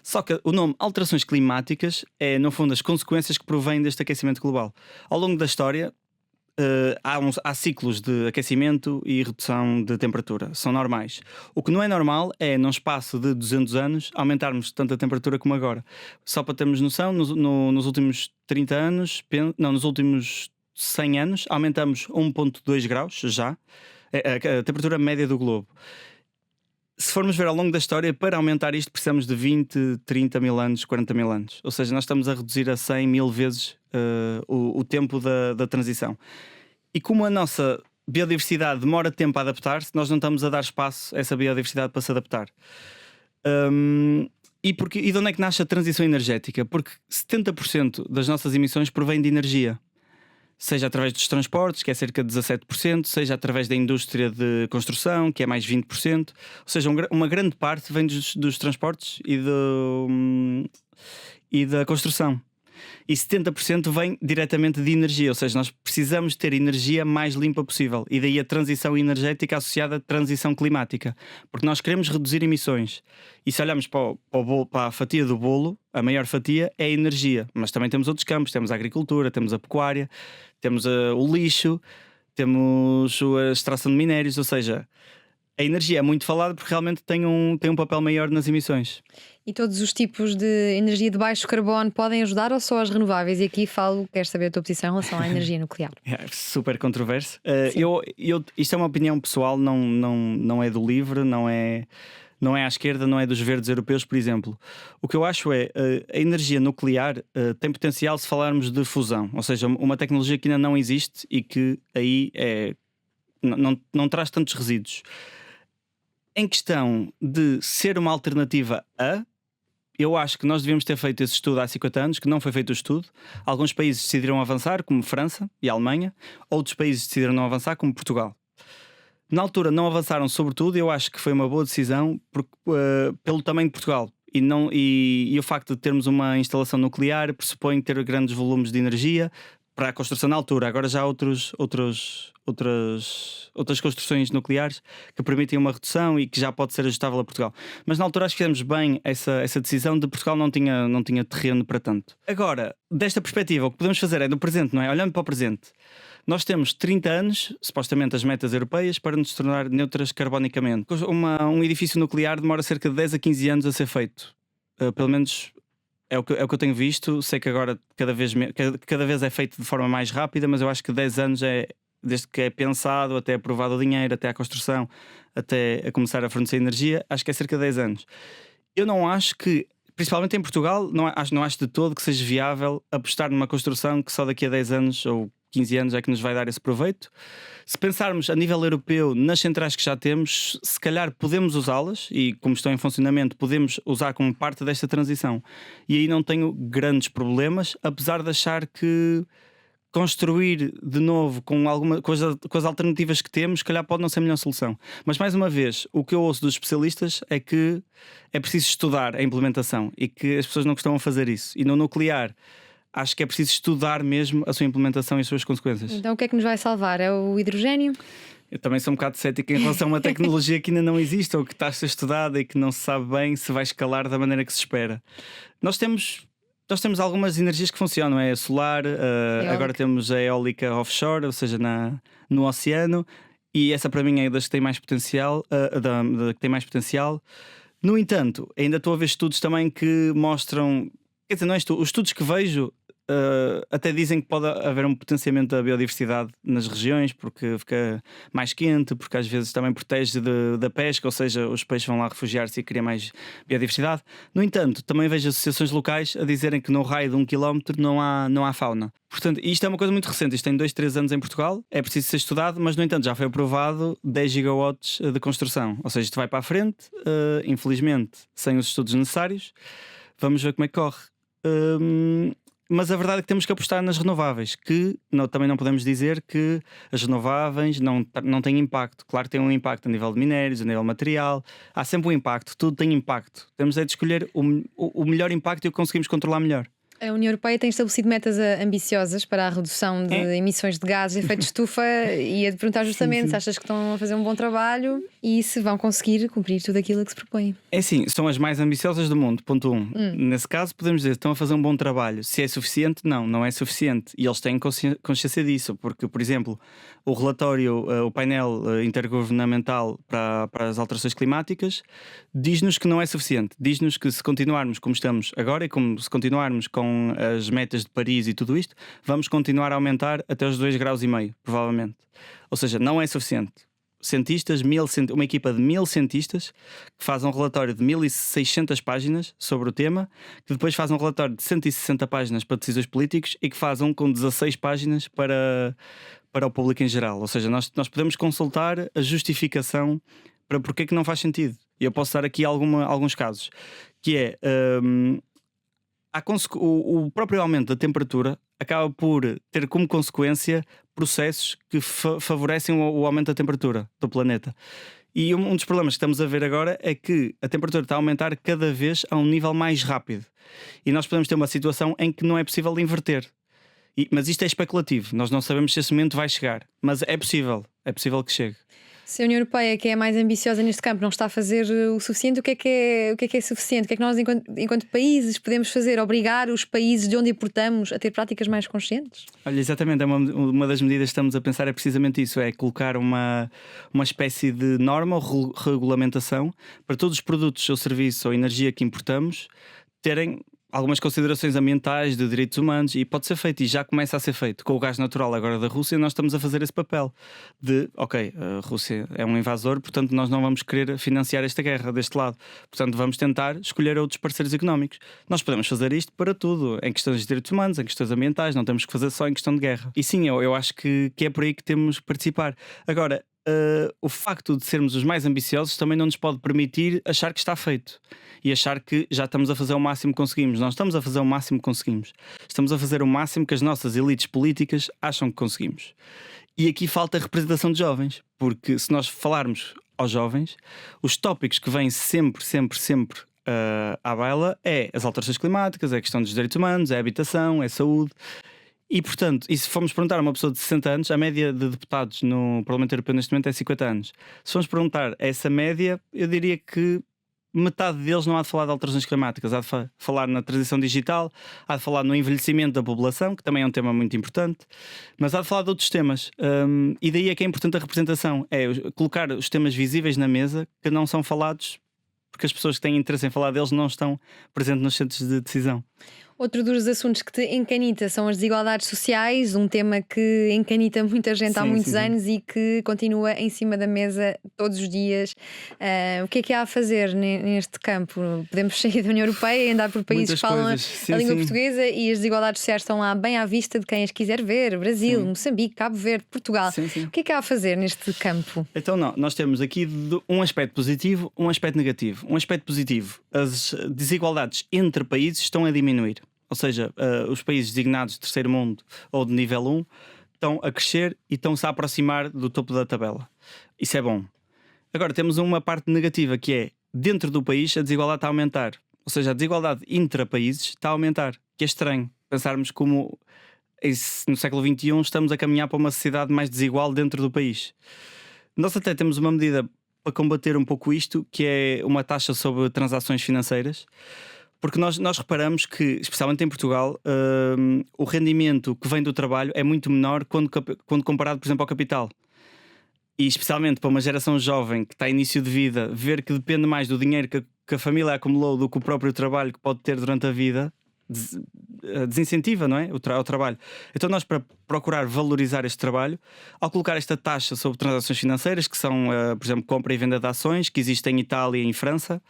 Só que o nome alterações climáticas é, no fundo, as consequências que provêm deste aquecimento global. Ao longo da história, há ciclos de aquecimento e redução de temperatura. São normais. O que não é normal é, num espaço de 200 anos, aumentarmos tanto a temperatura como agora. Só para termos noção, nos últimos 30 anos, nos últimos 100 anos, aumentamos 1,2 graus já, a temperatura média do globo. Se formos ver ao longo da história, para aumentar isto precisamos de 20, 30 mil anos, 40 mil anos. Ou seja, nós estamos a reduzir a 100 mil vezes o tempo da transição. E como a nossa biodiversidade demora tempo a adaptar-se, nós não estamos a dar espaço a essa biodiversidade para se adaptar. E de onde é que nasce a transição energética? Porque 70% das nossas emissões provém de energia. seja através dos transportes, que é cerca de 17%, seja através da indústria de construção, que é mais 20%, ou seja, uma grande parte vem dos transportes e da construção. E 70% vem diretamente de energia, ou seja, nós precisamos ter energia mais limpa possível, e daí a transição energética associada à transição climática, porque nós queremos reduzir emissões. E se olharmos para a fatia do bolo, a maior fatia é a energia, mas também temos outros campos, temos a agricultura, temos a pecuária, temos o lixo, temos a extração de minérios, ou seja, a energia é muito falada porque realmente tem um papel maior nas emissões. E todos os tipos de energia de baixo carbono podem ajudar ou só as renováveis? E aqui quero saber a tua posição em relação à energia nuclear. É super controverso. Isto é uma opinião pessoal, não é do LIVRE, não é à esquerda, não é dos verdes europeus, por exemplo. O que eu acho é a energia nuclear tem potencial se falarmos de fusão, ou seja, uma tecnologia que ainda não existe e que aí não traz tantos resíduos. Em questão de ser uma alternativa eu acho que nós devíamos ter feito esse estudo há 50 anos, que não foi feito o estudo. Alguns países decidiram avançar, como França e Alemanha. Outros países decidiram não avançar, como Portugal. Na altura não avançaram, sobretudo, eu acho que foi uma boa decisão pelo tamanho de Portugal. E o facto de termos uma instalação nuclear pressupõe ter grandes volumes de energia para a construção na altura. Agora já há outras construções nucleares que permitem uma redução e que já pode ser ajustável a Portugal. Mas na altura acho que fizemos bem essa decisão de Portugal não tinha terreno para tanto. Agora, desta perspectiva, o que podemos fazer é do presente, não é? Olhando para o presente. Nós temos 30 anos, supostamente as metas europeias, para nos tornar neutras carbonicamente. Um edifício nuclear demora cerca de 10 a 15 anos a ser feito. Pelo menos é o que eu tenho visto. Sei que agora cada vez é feito de forma mais rápida, mas eu acho que 10 anos desde que é pensado, até aprovado o dinheiro, até a construção, até a começar a fornecer energia, acho que é cerca de 10 anos. Eu não acho que, principalmente em Portugal, não acho de todo que seja viável apostar numa construção que só daqui a 10 anos ou 15 anos é que nos vai dar esse proveito. Se pensarmos a nível europeu nas centrais que já temos, se calhar podemos usá-las e, como estão em funcionamento, podemos usar como parte desta transição. E aí não tenho grandes problemas, apesar de achar que construir de novo com as alternativas que temos, se calhar pode não ser a melhor solução. Mas mais uma vez, o que eu ouço dos especialistas é que é preciso estudar a implementação e que as pessoas não costumam fazer isso. E no nuclear, acho que é preciso estudar mesmo a sua implementação e as suas consequências. Então o que é que nos vai salvar? É o hidrogénio? Eu também sou um bocado cético em relação a uma tecnologia que ainda não existe ou que está a ser estudada e que não se sabe bem se vai escalar da maneira que se espera. Nós temos algumas energias que funcionam, é a solar, agora temos a eólica offshore, ou seja, no oceano, e essa para mim é das que tem mais potencial, que tem mais potencial. No entanto, ainda estou a ver estudos também que mostram, quer dizer, não é os estudos que vejo até dizem que pode haver um potenciamento da biodiversidade nas regiões, porque fica mais quente, porque às vezes também protege da pesca, ou seja, os peixes vão lá refugiar-se e criar mais biodiversidade. No entanto, também vejo associações locais a dizerem que no raio de 1 km não há fauna. Portanto, isto é uma coisa muito recente, isto tem 2, 3 anos em Portugal, é preciso ser estudado, mas no entanto já foi aprovado 10 gigawatts de construção, ou seja, isto vai para a frente, infelizmente sem os estudos necessários. Vamos ver como é que corre. Mas a verdade é que temos que apostar nas renováveis, que também não podemos dizer que as renováveis não têm impacto. Claro que têm um impacto a nível de minérios, a nível material. Há sempre um impacto, tudo tem impacto. Temos de escolher o melhor impacto e o que conseguimos controlar melhor. A União Europeia tem estabelecido metas ambiciosas para a redução de emissões de gases de efeito de estufa e ia-te perguntar justamente se achas que estão a fazer um bom trabalho e se vão conseguir cumprir tudo aquilo que se propõe. É sim, são as mais ambiciosas do mundo, ponto 1. Nesse caso podemos dizer que estão a fazer um bom trabalho. Se é suficiente, não é suficiente. E eles têm consciência disso, porque, por exemplo, o relatório, o painel intergovernamental para as alterações climáticas diz-nos que não é suficiente. Diz-nos que se continuarmos como estamos agora e se continuarmos com as metas de Paris e tudo isto, vamos continuar a aumentar até os 2,5 graus, provavelmente. Ou seja, não é suficiente. Cientistas, uma equipa de 1000 cientistas que faz um relatório de 1600 páginas sobre o tema, que depois faz um relatório de 160 páginas para decisões políticos e que faz um com 16 páginas para o público em geral. Ou seja, nós podemos consultar a justificação para porque é que não faz sentido. E eu posso dar aqui alguns casos, que é... o próprio aumento da temperatura acaba por ter como consequência processos que favorecem o aumento da temperatura do planeta. E um dos problemas que estamos a ver agora é que a temperatura está a aumentar cada vez a um nível mais rápido. E nós podemos ter uma situação em que não é possível inverter. Mas isto é especulativo, nós não sabemos se esse momento vai chegar. Mas é possível que chegue. Se a União Europeia, que é a mais ambiciosa neste campo, não está a fazer o suficiente, o que é suficiente? O que é que nós, enquanto países, podemos fazer? Obrigar os países de onde importamos a ter práticas mais conscientes? Olha, exatamente, uma das medidas que estamos a pensar é precisamente isso: é colocar uma espécie de norma ou regulamentação para todos os produtos ou serviços ou energia que importamos terem algumas considerações ambientais, de direitos humanos, e pode ser feito, e já começa a ser feito com o gás natural agora da Rússia. Nós estamos a fazer esse papel de, ok, a Rússia é um invasor, portanto nós não vamos querer financiar esta guerra deste lado, portanto vamos tentar escolher outros parceiros económicos. Nós podemos fazer isto para tudo, em questões de direitos humanos, em questões ambientais, não temos que fazer só em questão de guerra. E sim, eu acho que é por aí que temos que participar. Agora, o facto de sermos os mais ambiciosos também não nos pode permitir achar que está feito e achar que já estamos a fazer o máximo que conseguimos. Não estamos a fazer o máximo que conseguimos. Estamos a fazer o máximo que as nossas elites políticas acham que conseguimos. E aqui falta a representação de jovens, porque se nós falarmos aos jovens, os tópicos que vêm sempre à baila é as alterações climáticas, é a questão dos direitos humanos, é a habitação, é a saúde. E portanto, e se formos perguntar a uma pessoa de 60 anos, a média de deputados no Parlamento Europeu neste momento é 50 anos. Se formos perguntar essa média, eu diria que metade deles não há de falar de alterações climáticas, há de falar na transição digital, há de falar no envelhecimento da população, que também é um tema muito importante, mas há de falar de outros temas. E daí é que é importante a representação, é colocar os temas visíveis na mesa que não são falados, porque as pessoas que têm interesse em falar deles não estão presentes nos centros de decisão. Outro dos assuntos que te encanita são as desigualdades sociais, um tema que encanita muita gente há muitos anos e que continua em cima da mesa todos os dias. O que é que há a fazer neste campo? Podemos sair da União Europeia e andar por países que falam a língua portuguesa, e as desigualdades sociais estão lá bem à vista de quem as quiser ver: Brasil, Moçambique, Cabo Verde, Portugal. O que é que há a fazer neste campo? Então nós temos aqui um aspecto positivo, um aspecto negativo. Um aspecto positivo: as desigualdades entre países estão a diminuir. Ou seja, os países designados de terceiro mundo ou de nível 1 estão a crescer e estão-se a aproximar do topo da tabela. Isso é bom. Agora temos uma parte negativa, que é: dentro do país a desigualdade está a aumentar. Ou seja, a desigualdade intra-países está a aumentar. Que é estranho pensarmos como no século XXI estamos a caminhar para uma sociedade mais desigual dentro do país. Nós até temos uma medida para combater um pouco isto, que é uma taxa sobre transações financeiras. Porque nós reparamos que, especialmente em Portugal, o rendimento que vem do trabalho é muito menor quando comparado, por exemplo, ao capital. E especialmente para uma geração jovem que está em início de vida, ver que depende mais do dinheiro que a família acumulou do que o próprio trabalho que pode ter durante a vida, desincentiva, não é? O trabalho. Então nós, para procurar valorizar este trabalho, ao colocar esta taxa sobre transações financeiras, que são, por exemplo, compra e venda de ações, que existem em Itália e em França,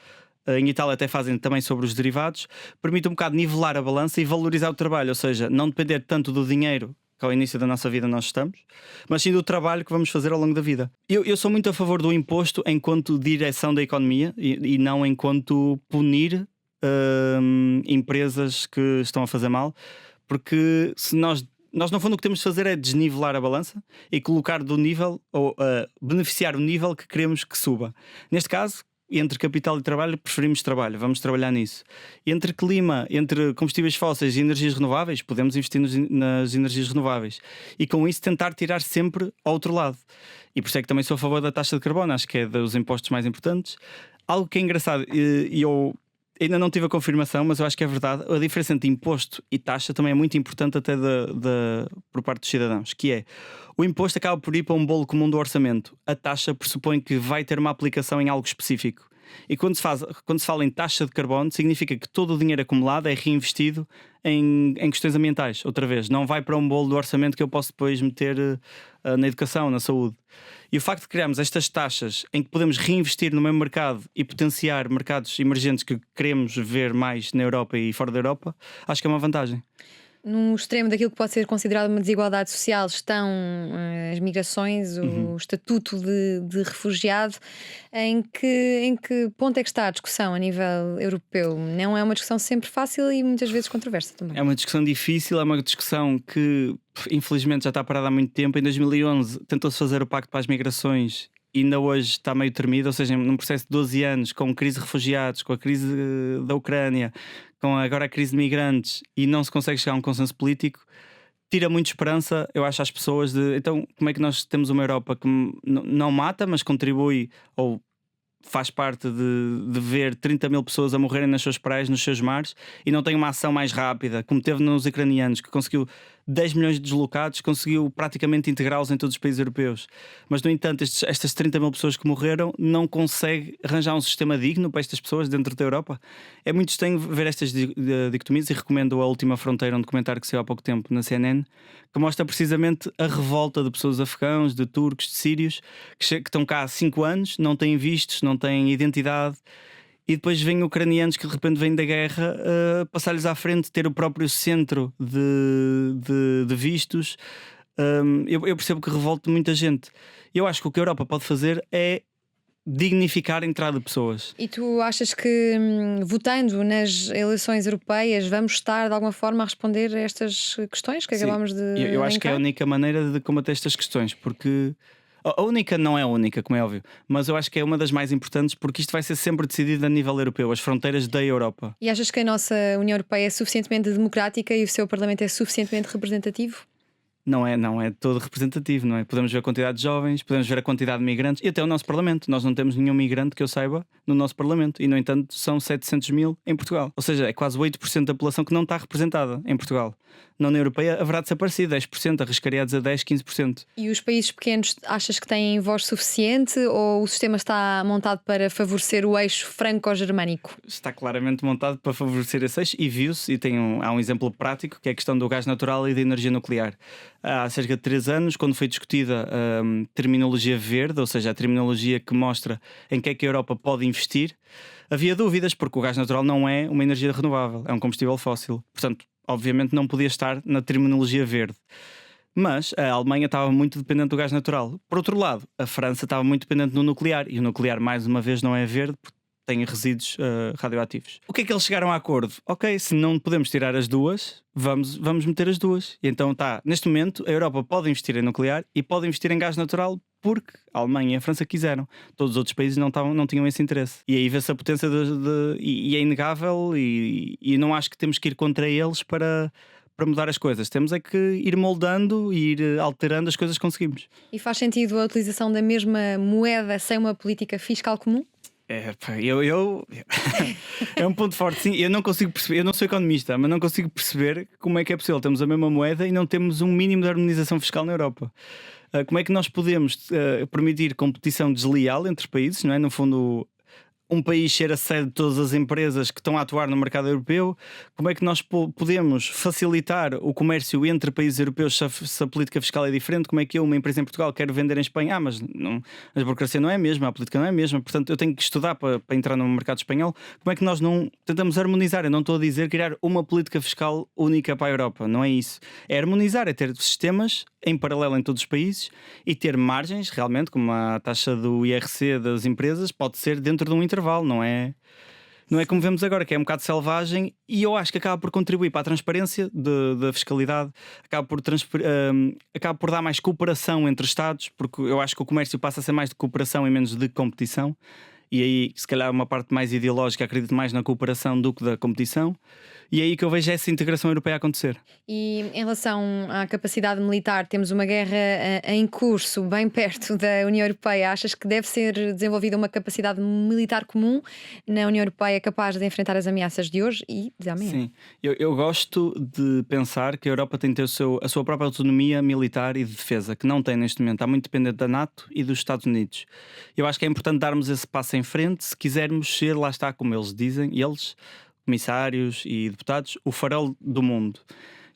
em Itália até fazem também sobre os derivados, permite um bocado nivelar a balança e valorizar o trabalho, ou seja, não depender tanto do dinheiro que ao início da nossa vida nós estamos, mas sim do trabalho que vamos fazer ao longo da vida. Eu sou muito a favor do imposto enquanto direção da economia e não enquanto punir empresas que estão a fazer mal, porque se nós no fundo o que temos de fazer é desnivelar a balança e colocar do nível, ou beneficiar o nível que queremos que suba. Neste caso, entre capital e trabalho, preferimos trabalho, vamos trabalhar nisso. Entre clima, entre combustíveis fósseis e energias renováveis, podemos investir nas energias renováveis e com isso tentar tirar sempre ao outro lado. E por isso é que também sou a favor da taxa de carbono, acho que é dos impostos mais importantes. Algo que é engraçado, e eu ainda não tive a confirmação, mas eu acho que é verdade, a diferença entre imposto e taxa também é muito importante até por parte dos cidadãos, que é: o imposto acaba por ir para um bolo comum do orçamento. A taxa pressupõe que vai ter uma aplicação em algo específico. E quando se fala em taxa de carbono, significa que todo o dinheiro acumulado é reinvestido em questões ambientais. Outra vez, não vai para um bolo do orçamento que eu posso depois meter na educação, na saúde. E o facto de criarmos estas taxas em que podemos reinvestir no mesmo mercado e potenciar mercados emergentes que queremos ver mais na Europa e fora da Europa, acho que é uma vantagem. No extremo daquilo que pode ser considerado uma desigualdade social estão as migrações, o estatuto de refugiado. Em que ponto é que está a discussão a nível europeu? Não é uma discussão sempre fácil e muitas vezes controversa também. É uma discussão difícil, é uma discussão que infelizmente já está parada há muito tempo. Em 2011 tentou-se fazer o Pacto para as Migrações e ainda hoje está meio tremido, ou seja, num processo de 12 anos, com crise de refugiados, com a crise da Ucrânia, com agora a crise de migrantes, e não se consegue chegar a um consenso político, tira muito esperança, eu acho, às pessoas de então como é que nós temos uma Europa que não mata, mas contribui ou faz parte de ver 30 mil pessoas a morrerem nas suas praias, nos seus mares, e não tem uma ação mais rápida, como teve nos ucranianos, que conseguiu 10 milhões de deslocados, conseguiu praticamente integrá-los em todos os países europeus. Mas, no entanto, estas 30 mil pessoas que morreram não consegue arranjar um sistema digno para estas pessoas dentro da Europa. É muito estranho ver estas dicotomias, e recomendo A Última Fronteira, um documentário que saiu há pouco tempo na CNN, que mostra precisamente a revolta de pessoas afegãos, de turcos, de sírios, que estão cá há 5 anos, não têm vistos, não têm identidade, e depois vêm ucranianos que de repente vêm da guerra passar-lhes à frente, ter o próprio centro de vistos. Eu percebo que revolta muita gente. Eu acho que o que a Europa pode fazer é dignificar a entrada de pessoas. E tu achas que, votando nas eleições europeias, vamos estar de alguma forma a responder a estas questões que acabámos de Eu acho que é a única maneira de combater estas questões, porque a única não é a única, como é óbvio, mas eu acho que é uma das mais importantes, porque isto vai ser sempre decidido a nível europeu, as fronteiras da Europa. E achas que a nossa União Europeia é suficientemente democrática e o seu Parlamento é suficientemente representativo? Não é todo representativo, não é? Podemos ver a quantidade de jovens, podemos ver a quantidade de migrantes e até o nosso Parlamento. Nós não temos nenhum migrante que eu saiba no nosso Parlamento e, no entanto, são 700 mil em Portugal. Ou seja, é quase 8% da população que não está representada em Portugal. Na União Europeia haverá de ser parecido, 10%, arriscaria a dizer 10, 15%. E os países pequenos achas que têm voz suficiente ou o sistema está montado para favorecer o eixo franco-germânico? Está claramente montado para favorecer esse eixo e viu-se, e há um exemplo prático, que é a questão do gás natural e da energia nuclear. Há cerca de 3 anos, quando foi discutida a terminologia verde, ou seja, a terminologia que mostra em que é que a Europa pode investir, havia dúvidas, porque o gás natural não é uma energia renovável, é um combustível fóssil. Portanto, obviamente não podia estar na terminologia verde. Mas a Alemanha estava muito dependente do gás natural. Por outro lado, a França estava muito dependente do nuclear, e o nuclear, mais uma vez, não é verde, porque tem resíduos radioativos. O que é que eles chegaram a acordo? Ok, se não podemos tirar as duas, vamos meter as duas. E então neste momento a Europa pode investir em nuclear e pode investir em gás natural, porque a Alemanha e a França quiseram. Todos os outros países não tinham esse interesse. E aí vê-se a potência e é inegável, e não acho que temos que ir contra eles para mudar as coisas. Temos é que ir moldando e ir alterando as coisas que conseguimos. E faz sentido a utilização da mesma moeda sem uma política fiscal comum? É um ponto forte, sim. Eu não consigo perceber, eu não sou economista, mas não consigo perceber como é que é possível. Temos a mesma moeda e não temos um mínimo de harmonização fiscal na Europa. Como é que nós podemos permitir competição desleal entre países, não é? No fundo, um país ser a sede de todas as empresas que estão a atuar no mercado europeu? Como é que nós podemos facilitar o comércio entre países europeus se a política fiscal é diferente? Como é que uma empresa em Portugal quer vender em Espanha? Mas a burocracia não é a mesma, a política não é a mesma, portanto eu tenho que estudar para entrar no mercado espanhol. Como é que nós não tentamos harmonizar? Eu não estou a dizer criar uma política fiscal única para a Europa, não é isso. É harmonizar, é ter sistemas em paralelo em todos os países e ter margens, realmente, como a taxa do IRC das empresas, pode ser dentro de um intervalo, não é como vemos agora, que é um bocado selvagem, e eu acho que acaba por contribuir para a transparência da fiscalidade, acaba por dar mais cooperação entre Estados, porque eu acho que o comércio passa a ser mais de cooperação e menos de competição, e aí se calhar uma parte mais ideológica, acredito mais na cooperação do que da competição. E é aí que eu vejo essa integração europeia a acontecer. E em relação à capacidade militar, temos uma guerra em curso, bem perto da União Europeia. Achas que deve ser desenvolvida uma capacidade militar comum na União Europeia capaz de enfrentar as ameaças de hoje e de amanhã? Sim, eu gosto de pensar que a Europa tem que ter a sua própria autonomia militar e de defesa, que não tem neste momento. Está muito dependente da NATO e dos Estados Unidos. Eu acho que é importante darmos esse passo em frente se quisermos ser, lá está, como eles dizem, comissários e deputados, o farol do mundo.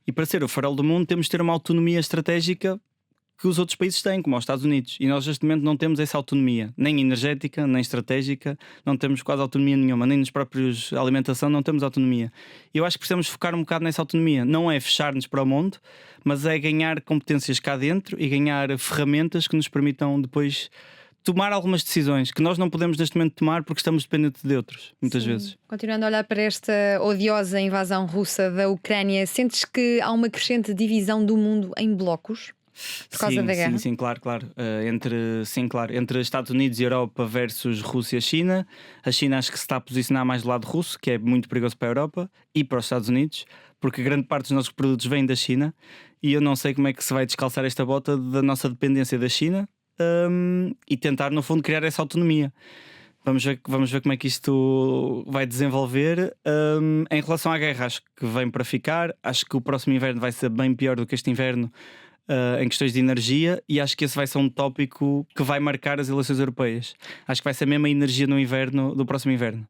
E para ser o farol do mundo temos de ter uma autonomia estratégica que os outros países têm, como os Estados Unidos. E nós neste momento não temos essa autonomia, nem energética, nem estratégica, não temos quase autonomia nenhuma, nem nos próprios alimentação não temos autonomia. E eu acho que precisamos focar um bocado nessa autonomia. Não é fechar-nos para o mundo, mas é ganhar competências cá dentro e ganhar ferramentas que nos permitam depois tomar algumas decisões que nós não podemos neste momento tomar porque estamos dependentes de outros, muitas vezes. Continuando a olhar para esta odiosa invasão russa da Ucrânia, sentes que há uma crescente divisão do mundo em blocos? Por causa da guerra? Sim, claro. Entre Estados Unidos e Europa versus Rússia e China. A China acho que se está a posicionar mais do lado russo, que é muito perigoso para a Europa e para os Estados Unidos, porque grande parte dos nossos produtos vem da China e eu não sei como é que se vai descalçar esta bota da nossa dependência da China, e tentar no fundo criar essa autonomia. Vamos ver como é que isto vai desenvolver. Em relação à guerra, acho que vem para ficar. Acho que o próximo inverno vai ser bem pior do que este inverno, em questões de energia, e acho que esse vai ser um tópico que vai marcar as eleições europeias. Acho que vai ser mesmo a energia no inverno do próximo inverno.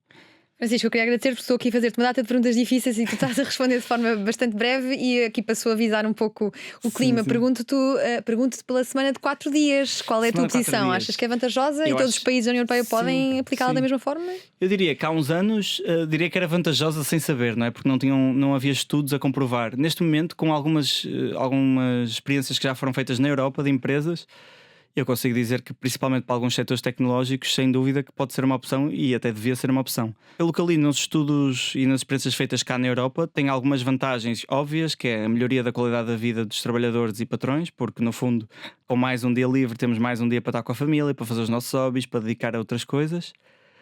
Francisco, eu queria agradecer porque estou aqui a fazer-te uma data de perguntas difíceis e tu estás a responder de forma bastante breve e aqui para suavizar um pouco o clima. Sim. Pergunto-te pela semana de 4 dias. Qual é a tua posição? Achas que é vantajosa e todos os países da União Europeia podem aplicá-la da mesma forma? Eu diria que há uns anos diria que era vantajosa sem saber, não é? Porque não havia estudos a comprovar. Neste momento, com algumas experiências que já foram feitas na Europa de empresas, eu consigo dizer que, principalmente para alguns setores tecnológicos, sem dúvida que pode ser uma opção e até devia ser uma opção. Pelo que ali nos estudos e nas experiências feitas cá na Europa, tem algumas vantagens óbvias, que é a melhoria da qualidade da vida dos trabalhadores e patrões, porque no fundo, com mais um dia livre, temos mais um dia para estar com a família, para fazer os nossos hobbies, para dedicar a outras coisas.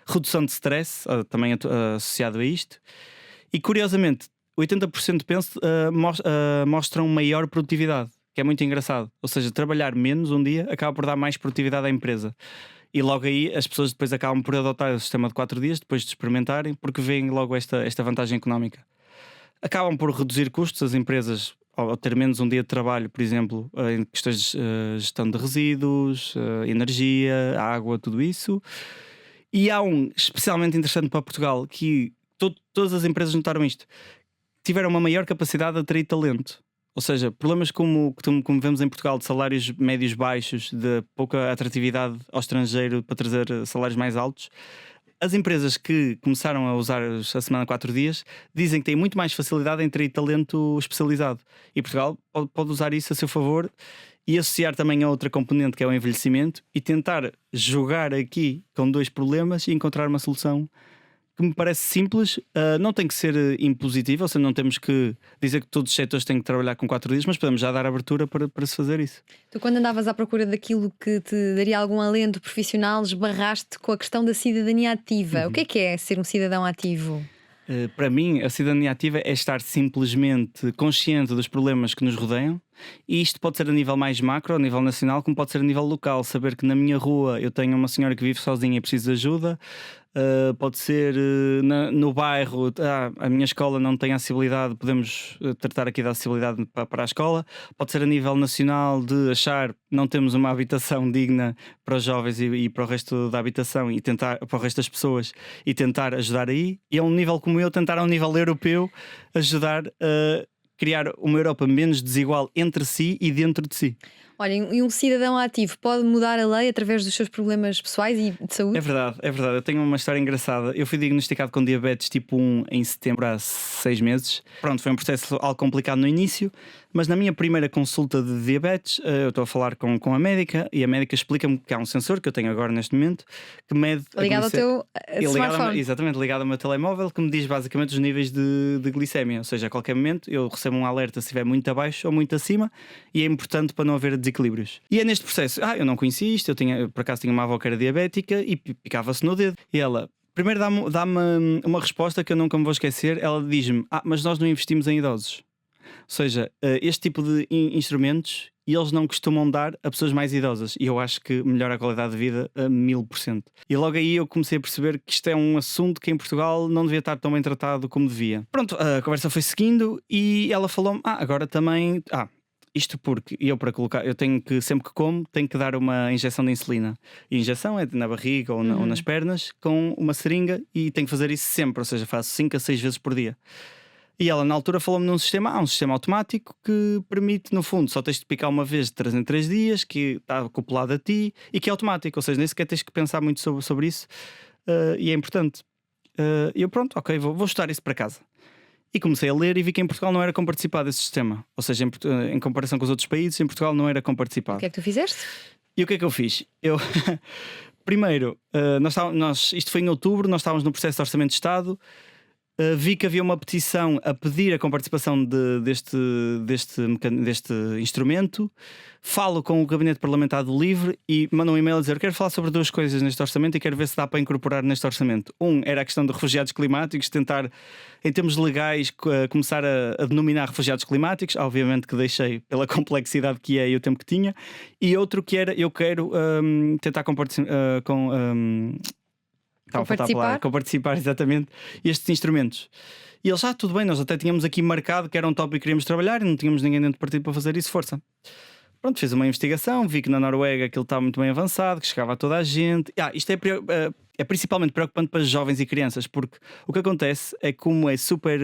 Redução de stress, também associado a isto. E curiosamente, 80% mostram maior produtividade, que é muito engraçado. Ou seja, trabalhar menos um dia acaba por dar mais produtividade à empresa. E logo aí as pessoas depois acabam por adotar o sistema de 4 dias, depois de experimentarem, porque veem logo esta vantagem económica. Acabam por reduzir custos as empresas ao ter menos um dia de trabalho, por exemplo, em questões de gestão de resíduos, energia, água, tudo isso. E há um especialmente interessante para Portugal, que todas as empresas notaram isto. Tiveram uma maior capacidade de atrair talento. Ou seja, problemas como vemos em Portugal, de salários médios baixos, de pouca atratividade ao estrangeiro para trazer salários mais altos. As empresas que começaram a usar a semana 4 dias dizem que têm muito mais facilidade em atrair talento especializado. E Portugal pode usar isso a seu favor e associar também a outra componente, que é o envelhecimento, e tentar jogar aqui com 2 problemas e encontrar uma solução que me parece simples. Não tem que ser impositiva, ou seja, não temos que dizer que todos os setores têm que trabalhar com 4 dias, mas podemos já dar abertura para se fazer isso. Tu, quando andavas à procura daquilo que te daria algum alento profissional, esbarraste com a questão da cidadania ativa. O que é ser um cidadão ativo? Para mim, a cidadania ativa é estar simplesmente consciente dos problemas que nos rodeiam, e isto pode ser a nível mais macro, a nível nacional, como pode ser a nível local. Saber que na minha rua eu tenho uma senhora que vive sozinha e precisa de ajuda. Pode ser no bairro, a minha escola não tem acessibilidade, podemos tratar aqui da acessibilidade para a escola. Pode ser a nível nacional, de achar não temos uma habitação digna para os jovens e para o resto da habitação, e tentar, para o resto das pessoas, e tentar ajudar aí. E a um nível como eu, tentar a um nível europeu ajudar a criar uma Europa menos desigual entre si e dentro de si. Olha, e um cidadão ativo pode mudar a lei através dos seus problemas pessoais e de saúde? É verdade. Eu tenho uma história engraçada. Eu fui diagnosticado com diabetes tipo 1 em setembro, há 6 meses. Pronto, foi um processo algo complicado no início, mas na minha primeira consulta de diabetes, eu estou a falar com a médica, e a médica explica-me que há um sensor que eu tenho agora neste momento que mede ligado ao teu smartphone. Exatamente, ligado ao meu telemóvel, que me diz basicamente os níveis de glicémia. Ou seja, a qualquer momento eu recebo um alerta se estiver muito abaixo ou muito acima, e é importante para não haver desequilíbrios. E é neste processo, eu não conhecia isto, por acaso tinha uma avó que era diabética e picava-se no dedo. E ela primeiro dá-me uma resposta que eu nunca me vou esquecer. Ela diz-me: mas nós não investimos em idosos. Ou seja, este tipo de instrumentos, e eles não costumam dar a pessoas mais idosas, e eu acho que melhora a qualidade de vida a 1000%. E logo aí eu comecei a perceber que isto é um assunto que em Portugal não devia estar tão bem tratado como devia. Pronto, a conversa foi seguindo e ela falou-me: agora também... isto porque eu, para colocar, eu tenho que, sempre que como, tenho que dar uma injeção de insulina. E a injeção é na barriga ou ou nas pernas, com uma seringa, e tenho que fazer isso sempre, ou seja, faço 5 a 6 vezes por dia. E ela na altura falou-me num sistema, há um sistema automático que permite, no fundo, só tens de picar uma vez de 3 em 3 dias, que está acoplado a ti e que é automático, ou seja, nem sequer tens que pensar muito sobre isso, e é importante. E eu pronto, ok, vou estudar isso para casa. E comecei a ler e vi que em Portugal não era comparticipado esse sistema. Ou seja, em comparação com os outros países, em Portugal não era comparticipado. O que é que tu fizeste? E o que é que eu fiz? Primeiro, isto foi em outubro, nós estávamos no processo de Orçamento de Estado. Vi que havia uma petição a pedir a comparticipação deste instrumento. Falo com o Gabinete Parlamentar do LIVRE e mando um e-mail a dizer: quero falar sobre 2 coisas neste orçamento e quero ver se dá para incorporar neste orçamento. Era a questão de refugiados climáticos, tentar, em termos legais, começar a denominar refugiados climáticos. Obviamente que deixei pela complexidade que é e o tempo que tinha. E outro que era, eu quero tentar comparticipar exatamente estes instrumentos. E eles, tudo bem, nós até tínhamos aqui marcado que era um tópico que queríamos trabalhar e não tínhamos ninguém dentro do partido para fazer isso, força. Pronto, fiz uma investigação, vi que na Noruega aquilo estava muito bem avançado, que chegava a toda a gente. Isto é principalmente preocupante para jovens e crianças, porque o que acontece é como é super...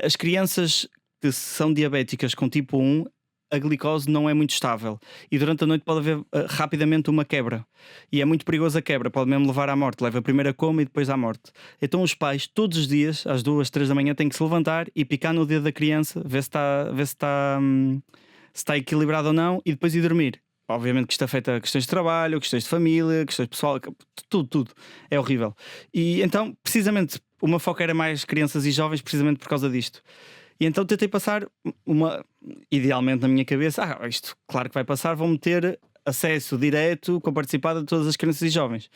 as crianças que são diabéticas com tipo 1, a glicose não é muito estável e durante a noite pode haver rapidamente uma quebra, e é muito perigoso a quebra, pode mesmo levar à morte, leva primeiro a coma e depois à morte. Então os pais todos os dias às 2, 3 da manhã têm que se levantar e picar no dedo da criança, ver se está equilibrado ou não, e depois ir dormir. Obviamente que isto afeta questões de trabalho, questões de família, questões pessoal, tudo é horrível. E então precisamente o meu foco era mais crianças e jovens, precisamente por causa disto. E então tentei passar idealmente na minha cabeça, isto claro que vai passar, vão ter acesso direto, comparticipado a todas as crianças e jovens.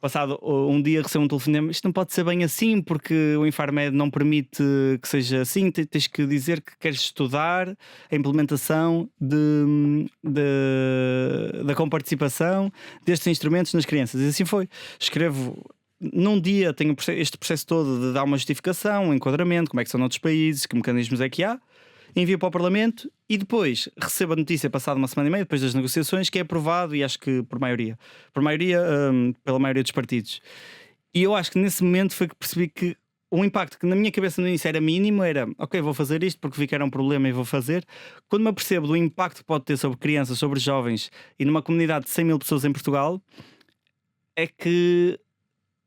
Passado um dia recebo um telefonema: isto não pode ser bem assim, porque o Infarmed não permite que seja assim, tens que dizer que queres estudar a implementação da comparticipação destes instrumentos nas crianças. E assim foi. Escrevo. Num dia tenho este processo todo de dar uma justificação, um enquadramento, como é que são noutros países, que mecanismos é que há, envio para o Parlamento e depois recebo a notícia passada uma semana e meia, depois das negociações, que é aprovado, e acho que pela maioria dos partidos. E eu acho que nesse momento foi que percebi que o impacto que na minha cabeça no início era mínimo, era ok, vou fazer isto porque vi que era um problema e vou fazer. Quando me apercebo do impacto que pode ter sobre crianças, sobre jovens e numa comunidade de 100 mil pessoas em Portugal, é que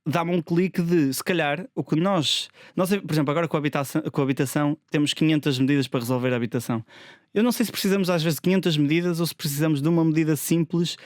dá-me um clique de, se calhar, o que nós, por exemplo, agora com a habitação temos 500 medidas para resolver a habitação. Eu não sei se precisamos às vezes de 500 medidas ou se precisamos de uma medida simples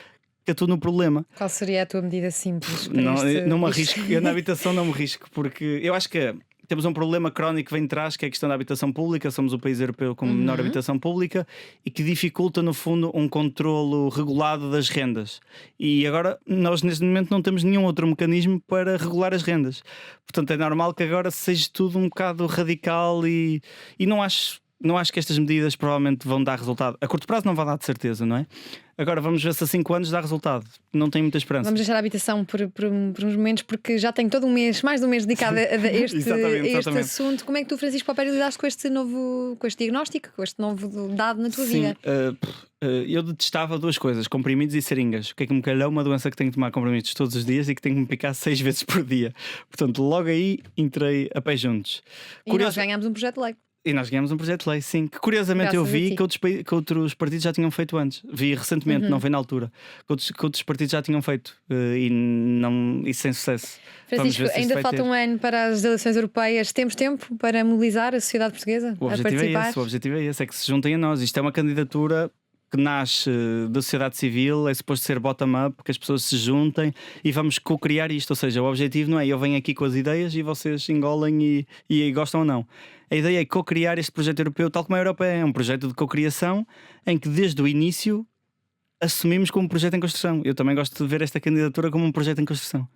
que atua no problema. Qual seria a tua medida simples? Não me arrisco, eu na habitação não me risco, porque eu acho que temos um problema crónico que vem de trás, que é a questão da habitação pública. Somos o país europeu com menor habitação pública e que dificulta, no fundo, um controlo regulado das rendas. E agora nós neste momento não temos nenhum outro mecanismo para regular as rendas. Portanto é normal que agora seja tudo um bocado radical e não acho que estas medidas provavelmente vão dar resultado. A curto prazo não vai dar, de certeza, não é? Agora vamos ver se a 5 anos dá resultado. Não tenho muita esperança. Vamos deixar a habitação por uns momentos, porque já tenho todo um mês, mais de um mês dedicado a este assunto. Como é que tu, Francisco Popper, lidaste com este diagnóstico, com este novo dado na tua vida? Eu detestava 2 coisas: comprimidos e seringas. O que é que me calhou? Uma doença que tenho que tomar comprimidos todos os dias e que tenho que me picar 6 vezes por dia. Portanto, logo aí entrei a pé juntos. E nós ganhámos um projeto de lei. E nós ganhamos um projeto de lei, sim. Que curiosamente eu vi que outros partidos já tinham feito antes. Vi recentemente, não foi na altura, que outros partidos já tinham feito e sem sucesso. Francisco, ainda falta um ano para as eleições europeias. Temos tempo para mobilizar a sociedade portuguesa a participar? O objetivo é esse, é que se juntem a nós. Isto é uma candidatura que nasce da sociedade civil, é suposto ser bottom-up, que as pessoas se juntem e vamos co-criar isto. Ou seja, o objetivo não é eu venho aqui com as ideias e vocês engolem e gostam ou não. A ideia é co-criar este projeto europeu, tal como a Europa é um projeto de co-criação, em que desde o início assumimos como um projeto em construção. Eu também gosto de ver esta candidatura como um projeto em construção.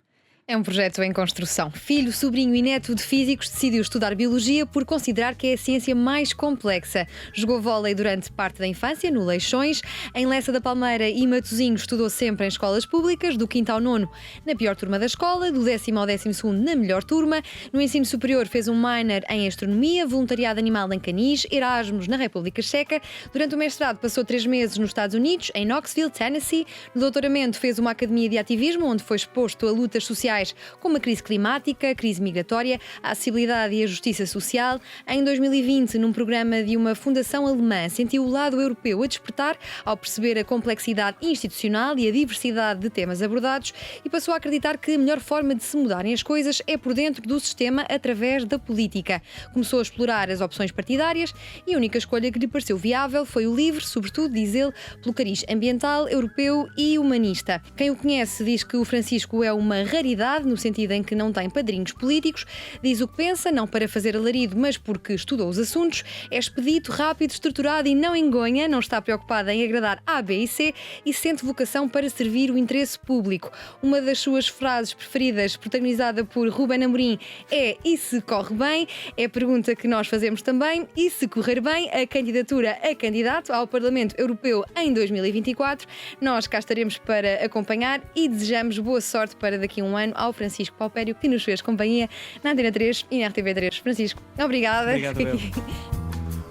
É um projeto em construção. Filho, sobrinho e neto de físicos, decidiu estudar biologia por considerar que é a ciência mais complexa. Jogou vôlei durante parte da infância, no Leixões. Em Lessa da Palmeira e Matosinhos estudou sempre em escolas públicas, do 5º ao 9º na pior turma da escola, do 10º ao 12º na melhor turma. No ensino superior fez um minor em astronomia, voluntariado animal em canis, Erasmus na República Checa. Durante o mestrado passou 3 meses nos Estados Unidos, em Knoxville, Tennessee. No doutoramento fez uma academia de ativismo, onde foi exposto a lutas sociais sociais, como a crise climática, a crise migratória, a acessibilidade e a justiça social. Em 2020, num programa de uma fundação alemã, sentiu o lado europeu a despertar ao perceber a complexidade institucional e a diversidade de temas abordados e passou a acreditar que a melhor forma de se mudarem as coisas é por dentro do sistema através da política. Começou a explorar as opções partidárias e a única escolha que lhe pareceu viável foi o LIVRE, sobretudo, diz ele, pelo cariz ambiental, europeu e humanista. Quem o conhece diz que o Francisco é uma raridade, no sentido em que não tem padrinhos políticos, diz o que pensa, não para fazer alarido, mas porque estudou os assuntos, é expedito, rápido, estruturado e não engonha, não está preocupado em agradar A, B e C e sente vocação para servir o interesse público. Uma das suas frases preferidas, protagonizada por Ruben Amorim, é "e se corre bem?" É a pergunta que nós fazemos também. E se correr bem, a candidatura a candidato ao Parlamento Europeu em 2024. Nós cá estaremos para acompanhar e desejamos boa sorte para daqui a um ano ao Francisco Paupério, que nos fez companhia na Antena 3 e na RTV3. Francisco, obrigada. Obrigado, Bel.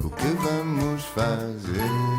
O que vamos fazer?